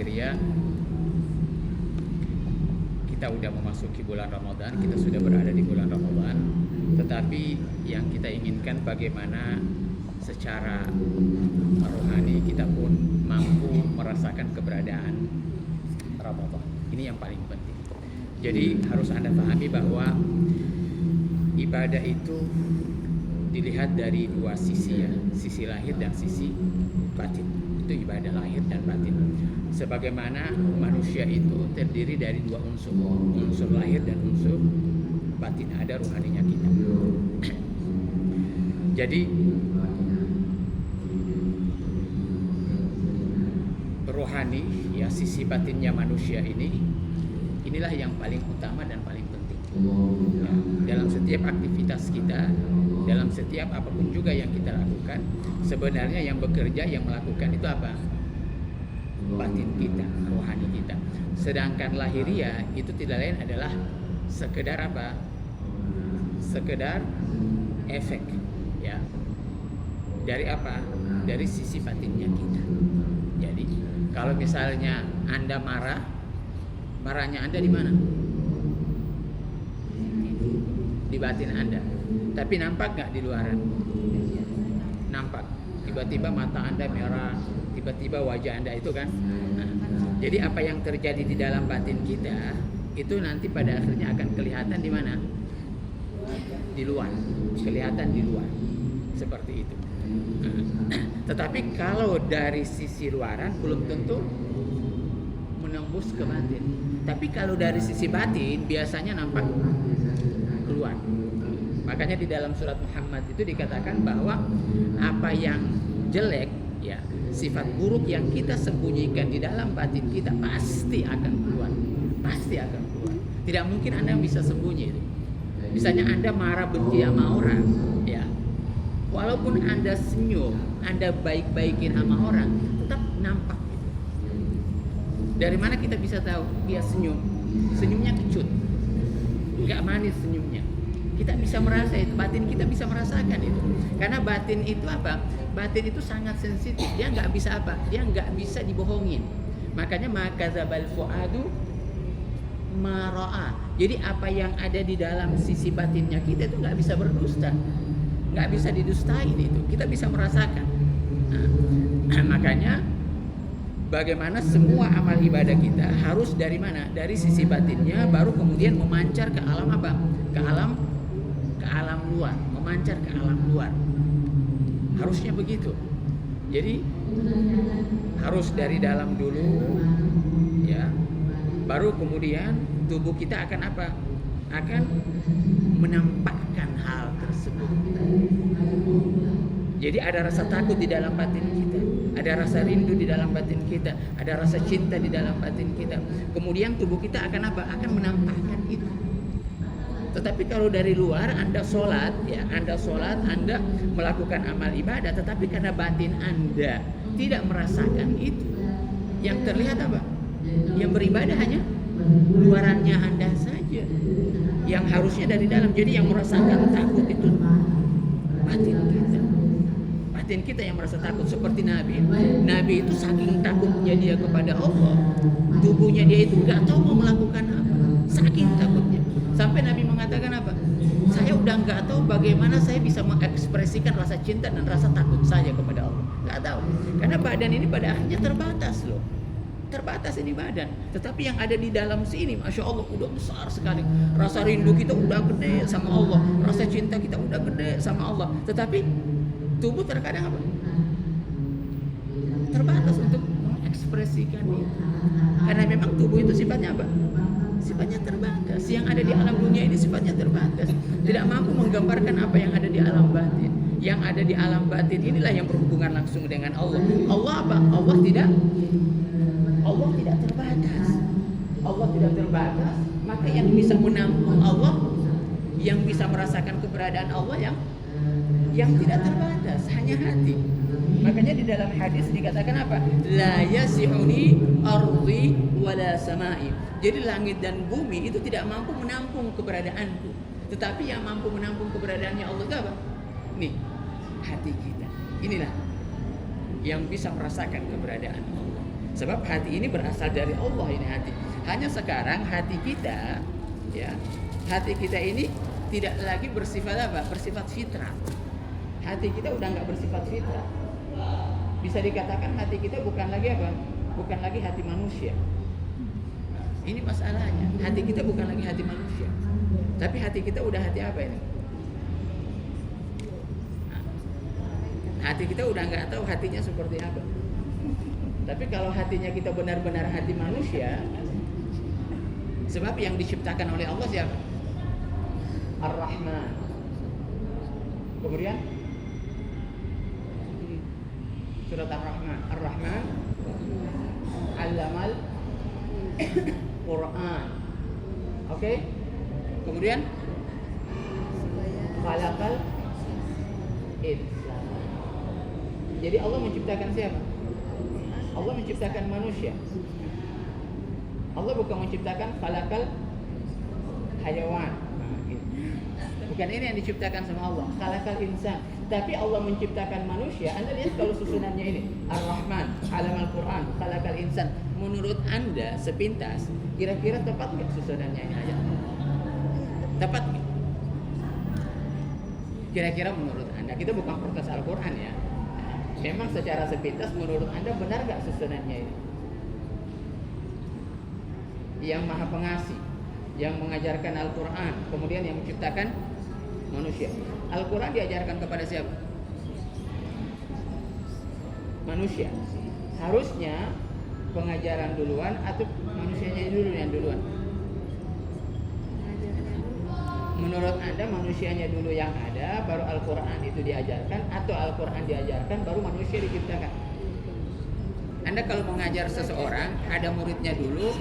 lahiriah kita udah memasuki bulan Ramadan, kita sudah berada di bulan Ramadan. Tetapi yang kita inginkan bagaimana secara rohani kita pun mampu merasakan keberadaan Ramadan. Ini yang paling penting. Jadi harus Anda pahami bahwa ibadah itu dilihat dari dua sisi ya, sisi lahir dan sisi batin. Itu ibadah lahir dan batin. Sebagaimana manusia itu terdiri dari dua unsur, unsur lahir dan unsur batin. Ada rohaninya kita. Jadi rohani ya, sisi batinnya manusia inilah yang paling utama dan paling penting ya, dalam setiap aktivitas kita, dalam setiap apapun juga yang kita lakukan. Sebenarnya yang bekerja, yang melakukan itu apa? Batin kita, rohani kita. Sedangkan lahiriah itu tidak lain adalah sekedar apa? Sekedar efek ya. Dari apa? Dari sisi batinnya kita. Jadi kalau misalnya Anda marah, marahnya Anda di mana? Di batin Anda. Tapi nampak nggak di luaran? Nampak. Tiba-tiba mata Anda merah, tiba-tiba wajah Anda itu kan. Nah, jadi apa yang terjadi di dalam batin kita itu nanti pada akhirnya akan kelihatan di mana? Di luar. Kelihatan di luar. Seperti itu. Tetapi kalau dari sisi luaran belum tentu menembus ke batin. Tapi kalau dari sisi batin biasanya nampak keluar. Makanya di dalam surat Muhammad itu dikatakan bahwa apa yang jelek ya, sifat buruk yang kita sembunyikan di dalam batin kita pasti akan keluar. Pasti akan keluar. Tidak mungkin Anda bisa sembunyi itu. Misalnya Anda marah benci sama orang ya. Walaupun Anda senyum, Anda baik-baikin sama orang, tetap nampak gitu. Dari mana kita bisa tahu dia senyum? Senyumnya kecut, nggak manis senyumnya. Kita bisa merasa itu, batin kita bisa merasakan itu. Karena batin itu apa? Batin itu sangat sensitif. Dia nggak bisa apa? Dia nggak bisa dibohongin. Makanya makadzabal fuadu ma ra'a. Jadi apa yang ada di dalam sisi batinnya kita itu nggak bisa berdusta. Nggak bisa didustain itu, kita bisa merasakan. Nah, makanya bagaimana semua amal ibadah kita harus dari mana? Dari sisi batinnya, baru kemudian memancar ke alam apa? Ke alam luar, memancar ke alam luar. Harusnya begitu. Jadi harus dari dalam dulu, ya. Baru kemudian tubuh kita akan apa? Akan menampakkan hal tersebut. Jadi ada rasa takut di dalam batin kita, ada rasa rindu di dalam batin kita, ada rasa cinta di dalam batin kita. Kemudian tubuh kita akan apa? Akan menampakkan itu. Tetapi kalau dari luar Anda sholat, ya Anda sholat, Anda melakukan amal ibadah, tetapi karena batin Anda tidak merasakan itu, yang terlihat apa? Yang beribadah hanya luarannya Anda saja, yang harusnya dari dalam. Jadi yang merasakan takut itu batin kita. Batin kita yang merasa takut. Seperti Nabi. Nabi itu saking takutnya dia kepada Allah, tubuhnya dia itu gak tahu mau melakukan apa. Saking takutnya. Sampai Nabi mengatakan apa? Saya udah gak tahu bagaimana saya bisa mengekspresikan rasa cinta dan rasa takut saya kepada Allah. Gak tahu. Karena badan ini pada akhirnya terbatas loh. Terbatas ini badan, tetapi yang ada di dalam sini, masya Allah, udah besar sekali. Rasa rindu kita udah gede sama Allah, rasa cinta kita udah gede sama Allah. Tetapi tubuh terkadang apa? Terbatas untuk mengekspresikan itu. Karena memang tubuh itu sifatnya apa? Sifatnya terbatas. Yang ada di alam dunia ini sifatnya terbatas. Tidak mampu menggambarkan apa yang ada di alam batin. Yang ada di alam batin inilah yang berhubungan langsung dengan Allah. Allah apa? Allah tidak terbatas. Allah tidak terbatas, maka yang bisa menampung Allah, yang bisa merasakan keberadaan Allah yang tidak terbatas, hanya hati. Makanya di dalam hadis dikatakan apa? La yasihuni ardi wala samai. Jadi langit dan bumi itu tidak mampu menampung keberadaanku. Tetapi yang mampu menampung keberadaannya Allah itu apa? Nih, hati kita. Inilah yang bisa merasakan keberadaan Allah. Sebab hati ini berasal dari Allah, ini hati. Hanya sekarang hati kita, ya, hati kita ini tidak lagi bersifat apa? Bersifat fitrah. Hati kita udah nggak bersifat fitrah. Bisa dikatakan hati kita bukan lagi apa? Bukan lagi hati manusia. Ini masalahnya. Hati kita bukan lagi hati manusia. Tapi hati kita udah hati apa ini? Hati kita udah nggak tahu hatinya seperti apa. Tapi kalau hatinya kita benar-benar hati manusia, sebab yang diciptakan oleh Allah siapa? Ar-Rahman. Kemudian surat Ar-Rahman. Ar-Rahman Allamal Quran. Oke? Kemudian Khalaqal Insan. Jadi Allah menciptakan siapa? Allah menciptakan manusia. Allah bukan menciptakan Khalaqal Hayawan. Bukan ini yang diciptakan sama Allah, Khalaqal Insan. Tapi Allah menciptakan manusia. Anda lihat kalau susunannya ini, Ar-Rahman, Alamal Quran, Khalaqal Insan. Menurut Anda sepintas, kira-kira tepat nggak susunannya ini aja? Tepat nggak? Kira-kira menurut Anda, kita bukan protes Al-Quran ya. Memang secara sepintas menurut Anda benar nggak susunannya ini? Yang Maha Pengasih, yang mengajarkan Al-Quran, kemudian yang menciptakan manusia. Al-Quran diajarkan kepada siapa? Manusia. Harusnya pengajaran duluan atau manusianya dulu yang duluan? Menurut Anda manusianya dulu yang ada, baru Al-Quran itu diajarkan, atau Al-Quran diajarkan, baru manusia diciptakan? Anda kalau mengajar seseorang, ada muridnya dulu,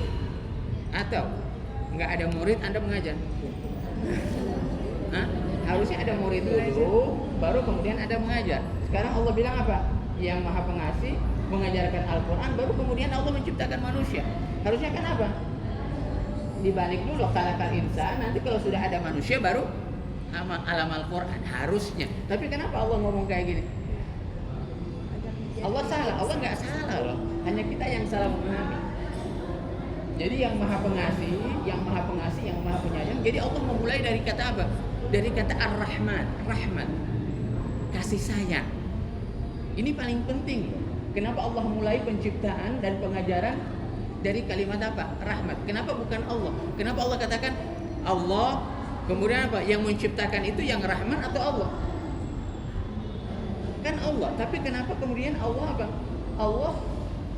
atau nggak ada murid Anda mengajar? Hah? Harusnya ada murid dulu, baru kemudian ada mengajar. Sekarang Allah bilang apa? Yang Maha Pengasih mengajarkan Al-Quran, baru kemudian Allah menciptakan manusia. Harusnya kan apa? Dibalik dulu Khalaqal Insan, nanti kalau sudah ada manusia baru alam Al-Quran. Harusnya. Tapi kenapa Allah ngomong kayak gini? Allah salah? Allah nggak salah loh. Hanya kita yang salah memahami. Jadi yang Maha Pengasih, yang Maha Pengasih, yang Maha Penyayang. Jadi Allah memulai dari kata apa? Dari kata Ar-Rahman, rahmat, kasih sayang. Ini paling penting. Kenapa Allah mulai penciptaan dan pengajaran dari kalimat apa? Rahmat. Kenapa bukan Allah? Kenapa Allah katakan Allah, kemudian apa? Yang menciptakan itu yang Rahman atau Allah? Kan Allah. Tapi kenapa kemudian Allah apa? Allah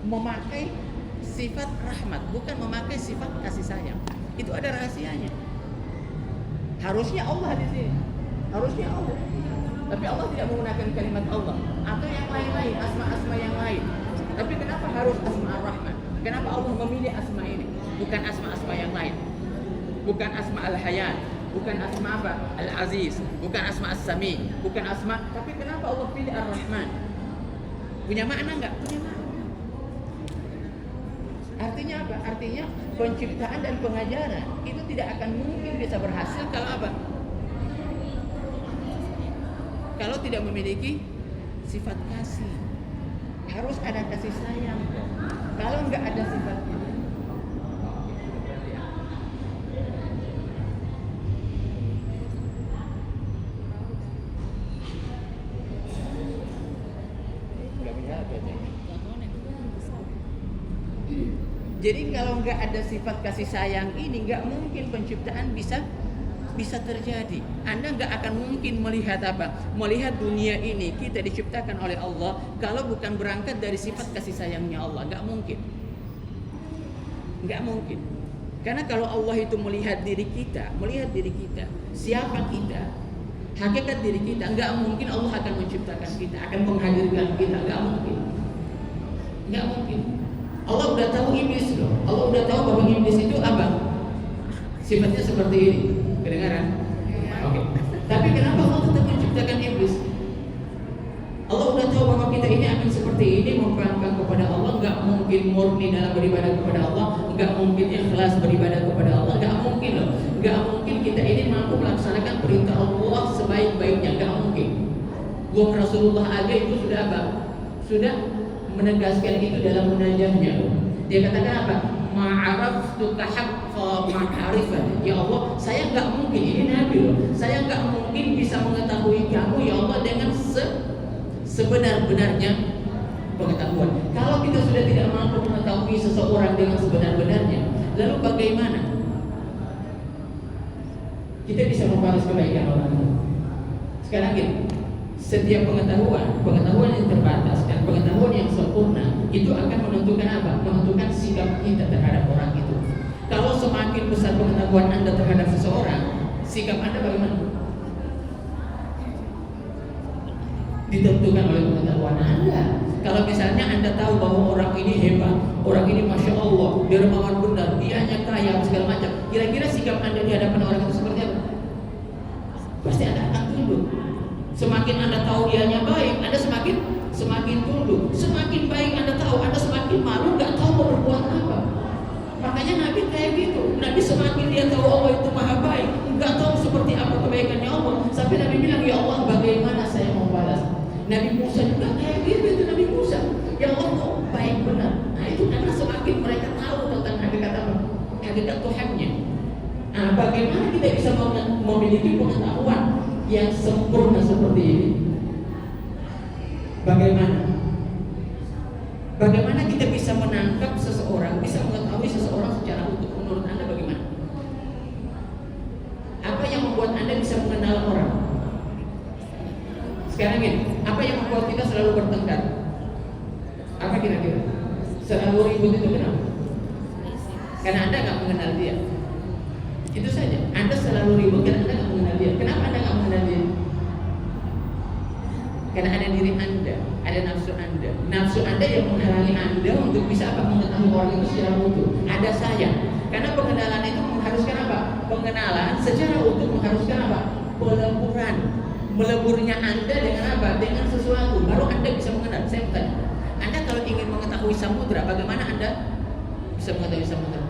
memakai sifat rahmat, bukan memakai sifat kasih sayang. Itu ada rahasianya. Harusnya Allah di sini. Harusnya Allah. Tapi Allah tidak menggunakan kalimat Allah atau yang lain-lain, asma-asma yang lain. Tapi kenapa harus asma ar-Rahman? Kenapa Allah memilih asma ini? Bukan asma-asma yang lain. Bukan asma al-Hayat, bukan asma apa? Al-Aziz, bukan asma as-Sami, bukan asma. Tapi kenapa Allah pilih ar-Rahman? Punya makna enggak? Punya makna. Artinya apa? Artinya penciptaan dan pengajaran itu tidak akan mungkin bisa berhasil kalau apa? Kalau tidak memiliki sifat kasih. Harus ada kasih sayang. Kalau enggak ada sifatnya, enggak bisa bacanya. Jadi kalau nggak ada sifat kasih sayang ini, nggak mungkin penciptaan bisa terjadi. Anda nggak akan mungkin melihat apa? Melihat dunia ini kita diciptakan oleh Allah kalau bukan berangkat dari sifat kasih sayangnya Allah. Nggak mungkin. Nggak mungkin. Karena kalau Allah itu melihat diri kita, siapa kita, hakikat diri kita, nggak mungkin Allah akan menciptakan kita, akan menghadirkan kita. Nggak mungkin. Nggak mungkin. Allah udah tahu iblis loh. Allah udah tahu bahwa iblis itu apa? Sifatnya seperti ini. Kedengaran? Oke. Tapi kenapa Allah tetap menciptakan iblis? Allah udah tahu bahwa kita ini akan seperti ini, memperangkat kepada Allah. Nggak mungkin murni dalam beribadah kepada Allah, nggak mungkin ikhlas beribadah kepada Allah, nggak mungkin loh. Nggak mungkin kita ini mampu melaksanakan perintah Allah sebaik-baiknya, nggak mungkin. Rasulullah aja itu sudah apa? Sudah menegaskan itu dalam munajatnya. Dia katakan apa? Ma'araftuka haqqa ma'arifat. Ya Allah, saya nggak mungkin, ini Nabi loh, saya nggak mungkin bisa mengetahui kamu ya Allah dengan sebenar-benarnya pengetahuan. Kalau kita sudah tidak mampu mengetahui seseorang dengan sebenar-benarnya, lalu bagaimana kita bisa membalas kebaikan orang itu? Sekarang gini, setiap pengetahuan yang terbatas dan pengetahuan yang sempurna itu akan menentukan apa? Menentukan sikap kita terhadap orang itu. Kalau semakin besar pengetahuan Anda terhadap seseorang, sikap Anda bagaimana? Ditentukan oleh pengetahuan Anda. Kalau misalnya Anda tahu bahwa orang ini hebat, orang ini masya Allah, dermawan benar, dianya kaya, segala macam, kira-kira sikap Anda di hadapan orang itu seperti apa? Pasti Anda akan tunduk. Semakin Anda tahu dianya baik, Anda semakin tunduk. Semakin baik Anda tahu, Anda semakin malu, nggak tahu mau berbuat apa. Makanya Nabi kayak gitu. Nabi semakin dia tahu Allah itu maha baik, nggak tahu seperti apa kebaikannya Allah. Sampai Nabi bilang, ya Allah, bagaimana saya mau balas? Nabi Musa juga kayak gitu, itu Nabi Musa. Ya Allah, kok baik benar. Nah itu karena semakin mereka tahu tentang hakikat Tuhannya. Nah, bagaimana kita bisa memiliki pengetahuan yang sempurna seperti ini? Bagaimana kita bisa menangkap seseorang, bisa mengetahui seseorang secara utuh? Menurut Anda bagaimana? Apa yang membuat Anda bisa mengenal orang? Sekarang ini, apa yang membuat kita selalu bertengkar? Apa kira-kira? Selalu ribut itu kenapa? Karena Anda nggak mengenal dia. Itu saja. Anda selalu ribut karena Anda nggak mengenal dia. Kenapa Anda nggak mengenal dia? Karena ada diri Anda, ada nafsu Anda. Nafsu Anda yang menghalangi Anda untuk bisa apa? Mengetahui orang itu secara utuh. Ada saya. Karena pengenalan itu mengharuskan apa? Pengenalan secara utuh mengharuskan apa? Peleburan. Meleburnya Anda dengan apa? Dengan sesuatu. Baru Anda bisa mengenal. Saya bertanya, Anda kalau ingin mengetahui samudra, bagaimana Anda bisa mengetahui samudra?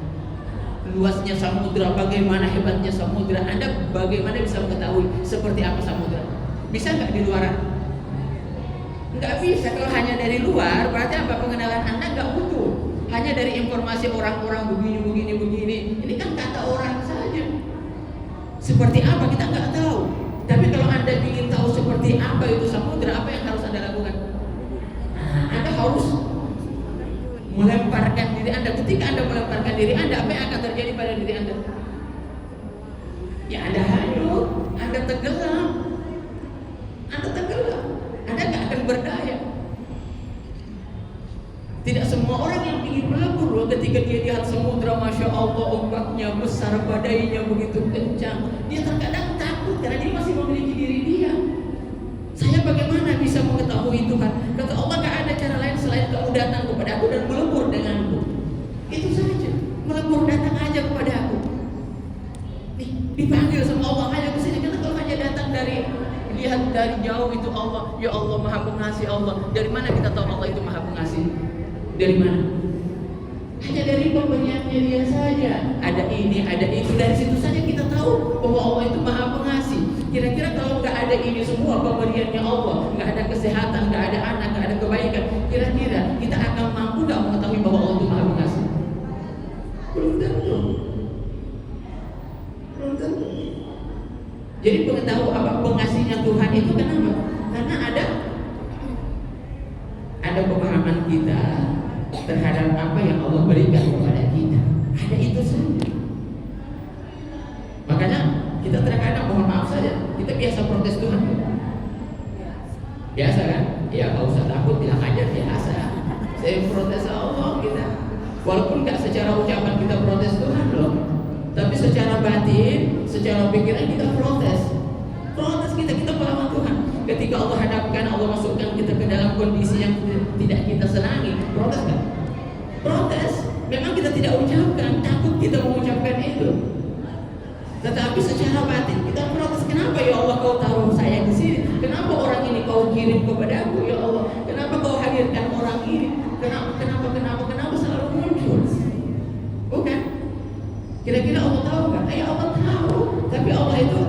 Luasnya samudra, bagaimana hebatnya samudra? Anda bagaimana bisa mengetahui seperti apa samudra? Bisa nggak di luaran? Nggak bisa. Kalau hanya dari luar, berarti apa? Pengenalan Anda nggak utuh. Hanya dari informasi orang-orang begini. Ini kan kata orang saja. Seperti apa kita nggak tahu. Tapi kalau Anda ingin tahu seperti apa itu samudra, apa yang harus Anda lakukan? Nah, Anda harus melemparkan diri Anda. Ketika Anda melemparkan diri Anda, apa yang akan terjadi pada diri Anda? Ya Anda hanyut, Anda tenggelam. Anda nggak akan berdaya. Tidak semua orang yang ingin melebur loh, ketika dia lihat samudra, masya Allah, ombaknya besar, badainya begitu kencang, dia terkadang takut karena dia masih memiliki diri dia. Saya bagaimana bisa mengetahui Tuhan? Kata Allah, gak ada cara lain selain kamu datang kepada aku dan melebur denganku. Itu saja, melebur, datang aja kepada aku. Dipanggil sama Allah, ayo ke sini. Karena kalau hanya datang lihat dari jauh itu Allah, ya Allah maha pengasih Allah. Dari mana kita tahu Allah itu maha pengasih? Dari mana? Hanya dari pemberiannya dia saja. Ada ini, ada itu. Dari situ saja kita tahu bahwa Allah itu maha pengasih. Kira-kira kalau nggak ada ini semua pemberiannya Allah, nggak ada kesehatan, nggak ada anak, nggak ada kebaikan, kira-kira kita akan mampu nggak mengetahui bahwa Allah itu maha pengasih? Belum tentu. Jadi pengetahuan apa pengasihnya Tuhan itu kenapa? Karena ada pemahaman kita terhadap apa yang Allah berikan kepada kita. Ada itu saja. Makanya kita terkadang, mohon maaf saja, kita biasa protes Tuhan. Biasa kan? Ya nggak usah takut, bilang aja biasa. Saya protes Allah kita. Walaupun nggak secara ucapan kita protes Tuhan loh, tapi secara batin, secara pikiran kita protes. Protes kita melawan Tuhan. Ketika Allah hadapkan, Allah masukkan kita ke dalam kondisi yang tidak kita senangi, protes kan? Protes. Memang kita tidak ucapkan, takut kita mengucapkan itu. Tetapi secara batin kita protes. Kenapa ya Allah kau taruh saya di sini? Kenapa orang ini kau kirim kepada aku ya Allah? Kenapa kau hadirkan orang ini? Kenapa selalu muncul? Bukan? Kira-kira Allah tahu nggak? Ya Allah tahu. Tapi Allah itu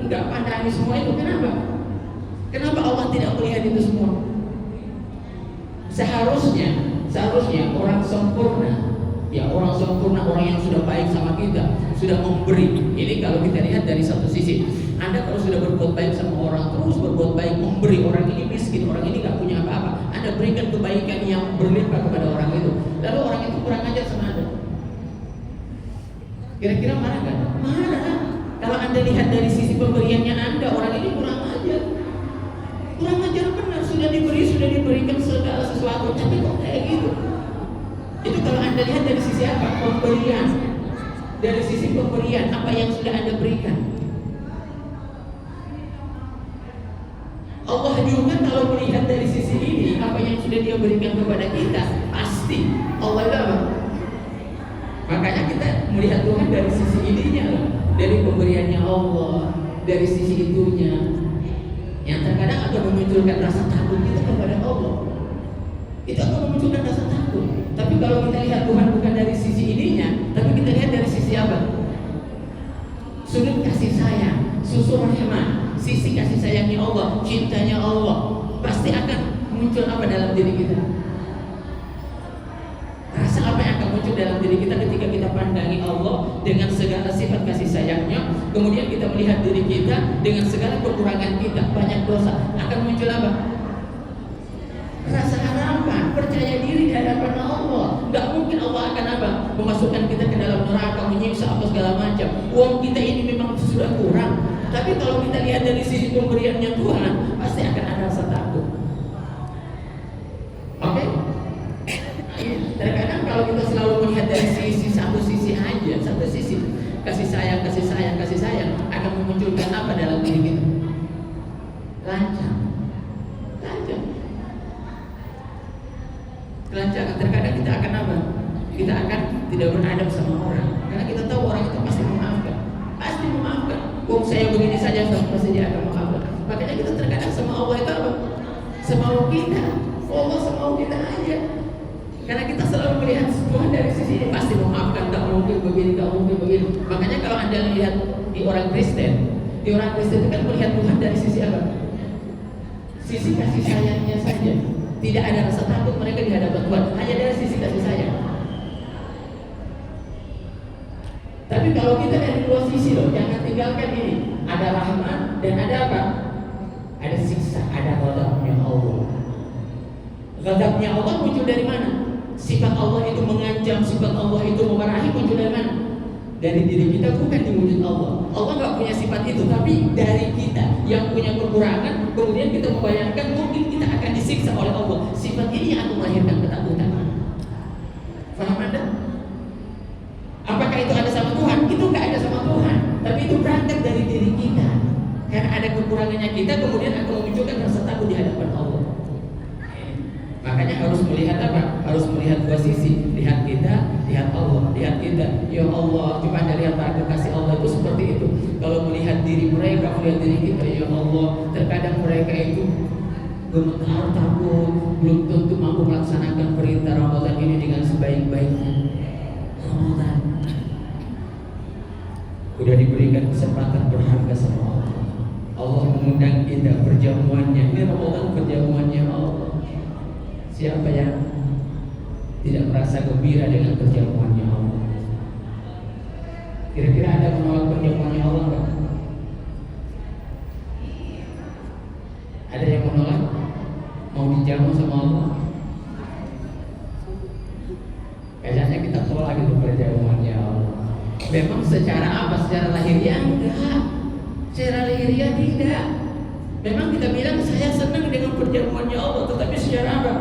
nggak pandangi semua itu. Kenapa? Kenapa Allah tidak melihat itu semua? Seharusnya orang sempurna, ya orang sempurna, orang yang sudah baik sama kita, sudah memberi. Ini kalau kita lihat dari satu sisi. Anda kalau sudah berbuat baik sama orang, terus berbuat baik, memberi, orang ini miskin, orang ini gak punya apa-apa, Anda berikan kebaikan yang berlimpah kepada orang itu, lalu orang itu kurang ajar sama Anda, kira-kira marah gak? Marah. Kalau Anda lihat dari sisi pemberiannya Anda, orang ini kurang ajar benar. Sudah diberikan segala sesuatu, tapi kok kayak gitu? Itu kalau Anda lihat dari sisi apa? Pemberian. Dari sisi pemberian, apa yang sudah Anda berikan. Allah juga kalau melihat dari sisi ini, apa yang sudah Dia berikan kepada kita, pasti Allah itu apa? Makanya kita melihat Tuhan dari sisi ininya, dari pemberiannya Allah, dari sisi itunya, yang terkadang akan memunculkan rasa takut kita kepada Allah. Itu akan memunculkan rasa takut. Tapi kalau kita lihat Tuhan bukan dari sisi ininya, tapi kita lihat dari sisi apa? Sudut kasih sayang, susur rahmat, sisi kasih sayangnya Allah, cintanya Allah, pasti akan muncul apa dalam diri kita? Rasa apa yang akan muncul dalam diri kita ketika kita pandangi Allah dengan segala sifat kasih sayangnya, kemudian kita melihat diri kita dengan segala kekurangan kita, banyak dosa, akan muncul apa? Rasa harapan, percaya diri di hadapan Allah. Gak mungkin Allah akan apa? Memasukkan kita ke dalam neraka, menyiksa apa segala macam. Uang kita ini memang sudah kurang. Tapi kalau kita lihat dari sisi pemberiannya Tuhan, pasti akan ada rasa takut. Oke? Terkadang kalau kita selalu melihat dari satu sisi aja, satu sisi kasih sayang akan memunculkan apa dalam diri kita? Kelancangan. Terkadang kita akan apa? Kita akan tidak beradab sama orang, karena kita tahu orang itu pasti memaafkan. Wong saya begini saja pasti dia akan memaafkan. Makanya kita terkadang sama Allah itu apa? Semau kita. Allah semau kita aja. Karena kita selalu melihat Tuhan dari sisi ini, pasti memaafkan, tak mungkin begini. Makanya kalau Anda lihat di orang Kristen itu kan melihat Tuhan dari sisi apa? Sisi kasih sayangnya saja. Tidak ada rasa takut mereka di hadapan Tuhan, hanya dari sisi kasih sayang. Tapi kalau kita dari dua sisi loh, jangan tinggalkan ini. Ada rahmat dan ada apa? Ada siksa, ada ghadabnya Allah. Ghadabnya Allah muncul dari mana? Sifat Allah itu mengancam, sifat Allah itu memarahi, muncul dari mana? Dari diri kita, bukan di wujud Allah. Allah nggak punya sifat itu, tapi dari kita yang punya kekurangan, kemudian kita membayangkan mungkin kita akan disiksa oleh Allah. Sifat ini yang akan melahirkan ketakutan. Faham Anda? Apakah itu ada sama Tuhan? Itu nggak ada sama Tuhan, tapi itu berangkat dari diri kita. Karena ada kekurangannya kita, kemudian akan memunculkan rasa takut di hadapan Allah. Makanya harus melihat apa? Harus melihat dua sisi. Lihat kita, lihat Allah. Lihat kita, ya Allah, coba Anda lihat para kekasih Allah itu seperti itu. Kalau melihat diri mereka, melihat diri kita, ya Allah, terkadang mereka itu gemetar, takut, belum tentu mampu melaksanakan perintah Ramadan ini dengan sebaik-baiknya. Ramadan udah diberikan kesempatan berharga sama Allah. Allah mengundang kita perjamuannya. Ini Ramadan perjamuannya Allah. Siapa yang tidak merasa gembira dengan perjamuannya Allah? Kira-kira ada menolak perjamuannya Allah enggak? Ada yang menolak? Mau dijamu sama Allah? Kayaknya kita tolak itu perjamuannya Allah. Memang secara apa? Secara lahiriah enggak. Secara lahiriah tidak. Memang kita bilang saya senang dengan perjamuannya Allah, tetapi secara apa?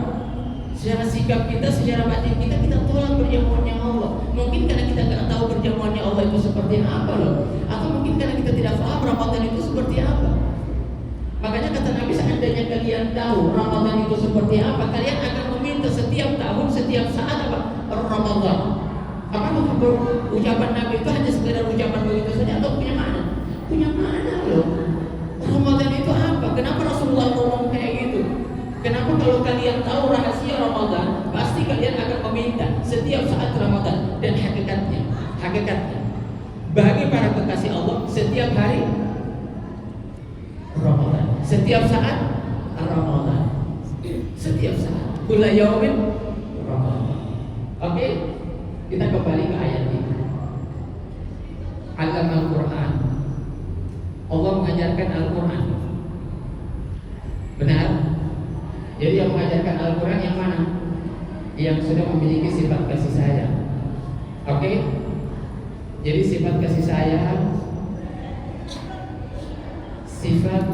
Secara sikap kita, secara batin kita tolak perjamuannya Allah. Mungkin karena kita nggak tahu perjamuannya Allah itu seperti apa loh, atau mungkin karena kita tidak paham Ramadan itu seperti apa. Makanya kata Nabi, seandainya kalian tahu Ramadan itu seperti apa, kalian akan meminta setiap tahun, setiap saat apa? Ramadan. Apakah ucapan Nabi itu hanya sekedar ucapan begitu saja atau punya mana? Punya mana loh? Ramadan itu apa? Kenapa Rasulullah ngomong kayak gitu? Kenapa kalau kalian tahu rahasia Ramadan, pasti kalian akan meminta setiap saat Ramadan. Dan hakikatnya bagi para kekasih Allah, setiap hari Ramadan, setiap saat Ramadan, setiap saat. Kulla yaumin Oke, kita kembali ke ayat ini. Al-Quran, Allah mengajarkan Al-Quran. Benar? Jadi yang mengajarkan Al-Quran yang mana? Yang sudah memiliki sifat kasih sayang. Oke? Jadi sifat kasih sayang, sifat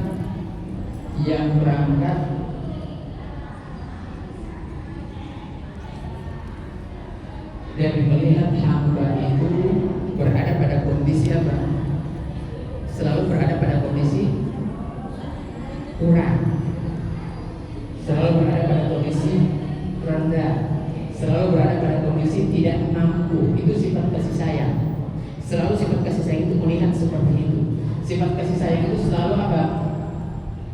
yang berangkat dari melihat hamba itu berada pada kondisi apa? Selalu berada pada kondisi kurang, selalu berada pada kondisi rendah, selalu berada pada kondisi tidak mampu. Itu sifat kasih sayang. Selalu sifat kasih sayang itu melihat seperti itu. Sifat kasih sayang itu selalu apa?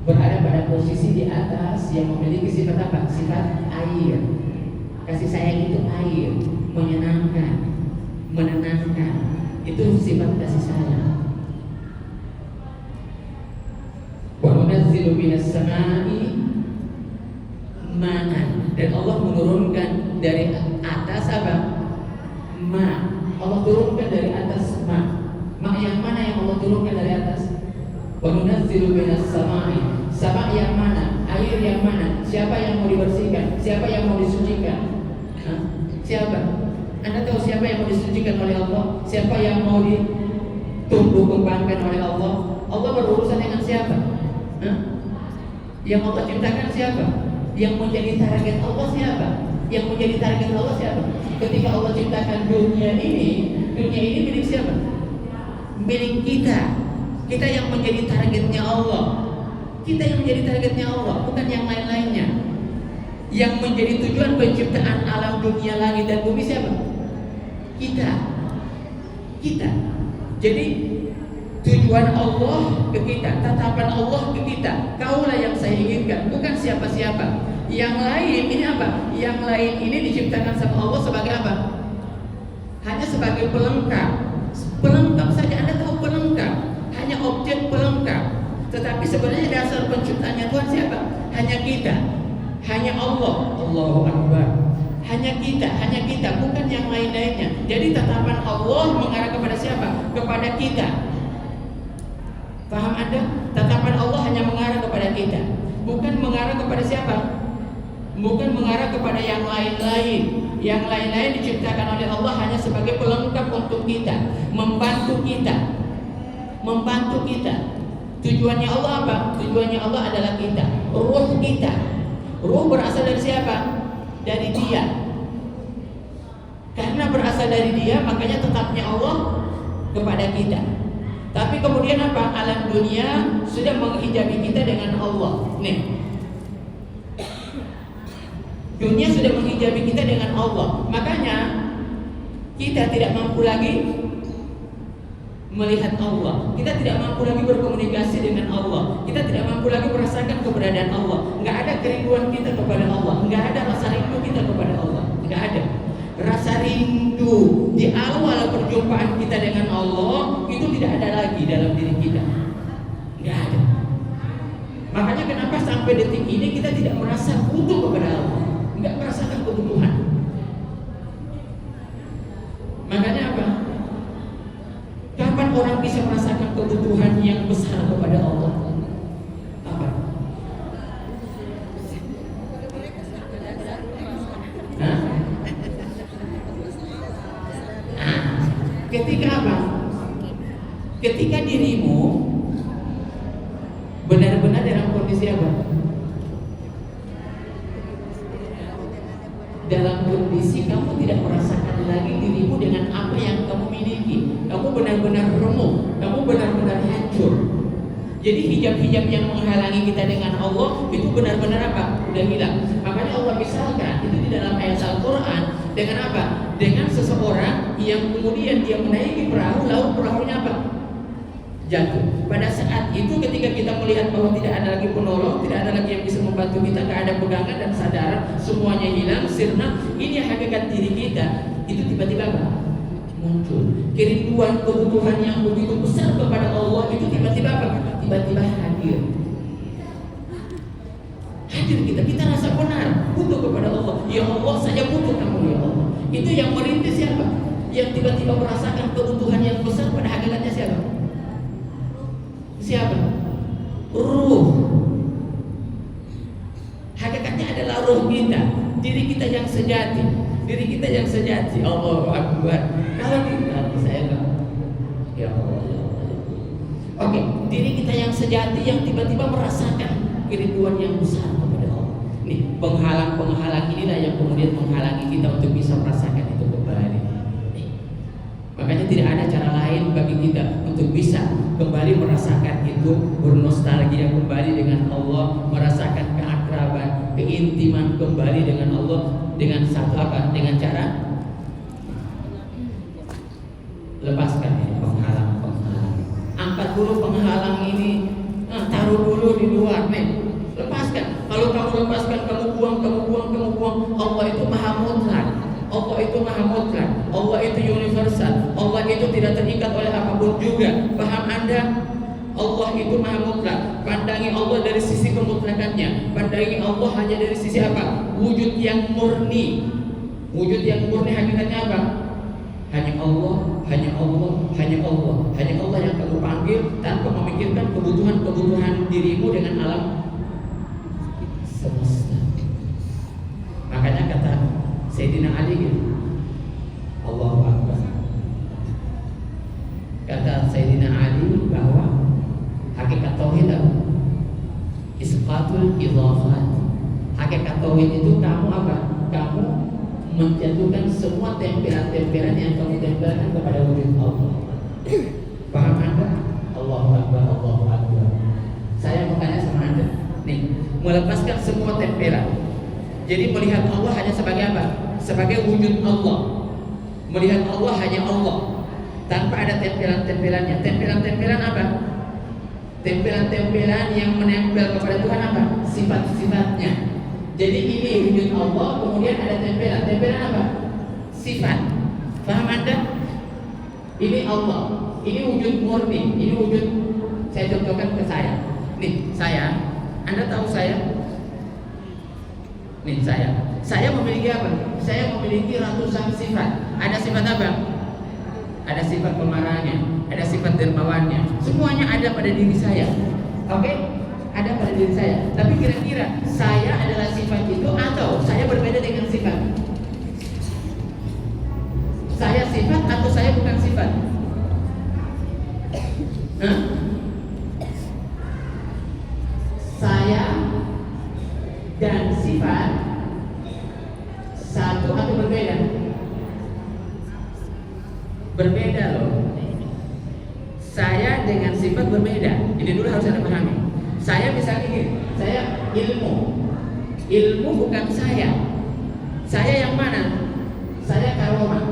Berada pada posisi di atas yang memiliki sifat apa? Sifat air. Kasih sayang itu air, menyenangkan, menenangkan. Itu sifat kasih sayang. Wa nunazzilu minas samai ma'an, dan Allah menurunkan dari atas apa? Ma. Allah turunkan dari atas ma. Ma yang mana yang Allah turunkan dari atas? Wa nunazzilu minas samai. Sama yang mana? Air yang mana? Siapa yang mau dibersihkan? Siapa yang mau disucikan? Siapa? Anda tahu siapa yang mau disucikan oleh Allah? Siapa yang mau ditumbuh kembangkan oleh Allah? Allah berurusan dengan siapa? Yang Allah ciptakan siapa? Yang menjadi target Allah siapa? Yang menjadi target Allah siapa? Ketika Allah ciptakan dunia ini milik siapa? Milik kita. Kita yang menjadi targetnya Allah. Kita yang menjadi targetnya Allah, bukan yang lain-lainnya. Yang menjadi tujuan penciptaan alam dunia langit dan bumi siapa? Kita. Jadi tujuan Allah ke kita, tatapan Allah ke kita. Kaulah yang saya inginkan, bukan siapa-siapa. Yang lain ini apa? Yang lain ini diciptakan sama Allah sebagai apa? Hanya sebagai pelengkap. Pelengkap saja. Anda tahu pelengkap, hanya objek pelengkap. Tetapi sebenarnya dasar penciptanya Tuhan siapa? Hanya kita. Hanya Allah. Allahu Akbar. Hanya kita, bukan yang lain-lainnya. Jadi tatapan Allah mengarah kepada siapa? Kepada kita. Paham Anda? Tatapan Allah hanya mengarah kepada kita, bukan mengarah kepada siapa? Bukan mengarah kepada yang lain-lain. Yang lain-lain diciptakan oleh Allah hanya sebagai pelengkap untuk kita, membantu kita. Tujuannya Allah apa? Tujuannya Allah adalah kita, ruh kita. Ruh berasal dari siapa? Dari Dia. Karena berasal dari Dia, makanya tetapnya Allah kepada kita. Tapi kemudian apa? Alam dunia sudah menghijabi kita dengan Allah. Nih, dunia sudah menghijabi kita dengan Allah. Makanya kita tidak mampu lagi melihat Allah. Kita tidak mampu lagi berkomunikasi dengan Allah. Kita tidak mampu lagi merasakan keberadaan Allah. Enggak ada kerinduan kita kepada Allah. Enggak ada rasa rindu kita kepada Allah. Enggak ada. Rasa rindu di awal perjumpaan kita dengan Allah itu tidak ada lagi dalam diri kita. Enggak ada. Makanya kenapa sampai detik ini kita tidak merasa butuh kepada Allah. Enggak merasakan kebutuhan. Makanya apa? Kapan orang bisa merasakan kebutuhan yang besar kepada Allah? Apa? Ketika apa? Ketika dirimu benar-benar dalam kondisi apa? Dalam kondisi kamu tidak merasakan lagi dirimu dengan apa yang kamu miliki. Kamu benar-benar remuk, kamu benar-benar hancur. Jadi hijab-hijab yang menghalangi kita dengan Allah itu benar-benar apa? Udah hilang. Makanya Allah misalkan itu di dalam ayat Al-Quran dengan apa? Dengan seseorang yang kemudian dia menaiki perahu, lalu perahunya apa? Jatuh. Pada saat itu ketika kita melihat bahwa tidak ada lagi penolong, tidak ada lagi yang bisa membantu kita, tidak ada pegangan dan sadar, semuanya hilang, sirna. Ini hakikat diri kita. Itu tiba-tiba apa? Muncul kerinduan, kebutuhan yang begitu besar kepada Allah itu tiba-tiba apa? Tiba-tiba hadir. diri kita, kita rasa benar, butuh kepada Allah. Ya Allah, saya butuh kamu ya Allah. Itu yang merintis siapa? Yang tiba-tiba merasakan kebutuhan yang besar pada hakikatnya siapa? Siapa? Ruh. Hakikatnya adalah ruh kita, diri kita yang sejati, diri kita yang sejati. Allahu Akbar. Kalau kita saya enggak. Ya Allah, ya Allah. Oke, diri kita yang sejati yang tiba-tiba merasakan kerinduan yang besar kepada Allah. Nih, penghalang-penghalang inilah yang kemudian menghalangi kita untuk bisa merasakan itu kembali. Nih. Makanya tidak ada cara lain bagi kita untuk bisa kembali merasakan itu, bernostalgia kembali dengan Allah, merasakan keakraban, keintiman kembali dengan Allah dengan satu apa? Dengan cara lepaskan ini penghalang-penghalang. Angkat dulu penghalang ini, taruh dulu di luar nih. Lepaskan. Kalau kamu lepaskan, kamu buang. Allah itu maha mutlak. Allah itu maha mutlak. Allah itu universal. Allah itu tidak terikat oleh apapun juga. Paham Anda? Allah itu maha mutlak. Pandangi Allah dari sisi kemutlakannya. Pandangi Allah hanya dari sisi apa? Wujud yang murni. Wujud yang murni hakikatnya apa? Hanya Allah, hanya Allah, hanya Allah. Hanya Allah yang kamu panggil tanpa memikirkan kebutuhan-kebutuhan dirimu dengan alam semesta. Makanya kata Sayyidina Ali gitu, Allahu Akbar. Kata Sayyidina Ali bahwa hakikat tauhid apa? Isqatul idhafat. Hakikat tauhid itu kamu apa? Kamu menjatuhkan semua tempelan-tempelan yang kamu tempelkan kepada wujud Allah. Paham Anda? Allahu Akbar, Allahu Akbar. Saya mau tanya sama Anda. Nih, melepaskan semua tempelan. Jadi melihat Allah hanya sebagai apa? Sebagai wujud Allah. Melihat Allah hanya Allah, tanpa ada tempelan-tempelannya. Tempelan-tempelan apa? Tempelan-tempelan yang menempel kepada Tuhan apa? Sifat-sifatnya. Jadi ini wujud Allah, kemudian ada tempelan. Tempelan apa? Sifat. Paham Anda? Ini Allah. Ini wujud murni. Ini wujud. Saya contohkan ke saya. Nih, saya. Anda tahu saya? Nih, saya memiliki apa? Saya memiliki ratusan sifat. Ada sifat apa? Ada sifat pemarahnya, ada sifat dermawannya. Semuanya ada pada diri saya. Oke? Ada pada diri saya. Tapi kira-kira saya adalah sifat itu atau saya berbeda dengan sifat? Saya sifat atau saya bukan sifat? Saya dan sifat satu atau berbeda? Berbeda loh. Saya dengan sifat berbeda. Ini dulu harus Anda pahami. Saya misalnya gini, saya ilmu bukan saya. Saya yang mana? Saya karomah.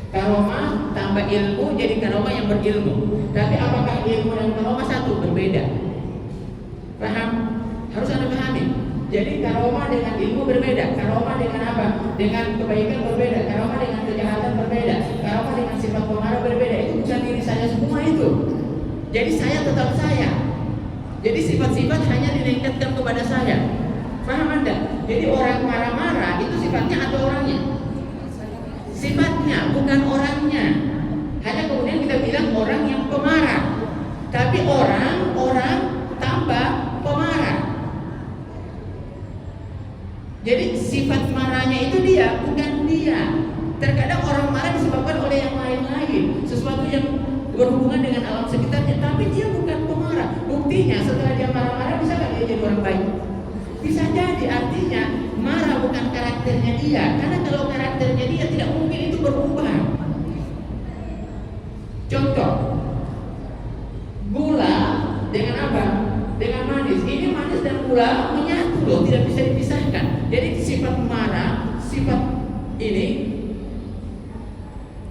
Karomah tambah ilmu jadi karomah yang berilmu. Tapi apakah ilmu dan karomah satu? Berbeda. Paham? Harus Anda pahami. Jadi karomah dengan ilmu berbeda. Karomah dengan apa? Dengan kebaikan berbeda. Karomah dengan kejahatan berbeda. Karomah dengan sifat pemarah berbeda. Itu bukan diri saya semua itu. Jadi saya tetap saya. Jadi sifat-sifat hanya dilengketkan kepada saya. Paham Anda? Jadi orang marah-marah itu sifatnya atau orangnya? Sifatnya, bukan orangnya. Hanya kemudian kita bilang orang yang pemarah. Tapi orang tambah pemarah. Jadi sifat marahnya itu dia, bukan dia. Terkadang orang marah disebabkan oleh yang lain-lain, sesuatu yang berhubungan dengan alam sekitarnya, tapi dia bukan pemarah. Buktinya setelah dia marah-marah bisa nggak dia jadi orang baik? Bisa jadi. Artinya marah bukan karakternya dia, karena kalau karakternya dia tidak mungkin itu berubah. Contoh, gula dengan apa? Dengan manis. Ini manis dan gula menyatu loh, tidak bisa dipisahkan. Jadi sifat marah, sifat ini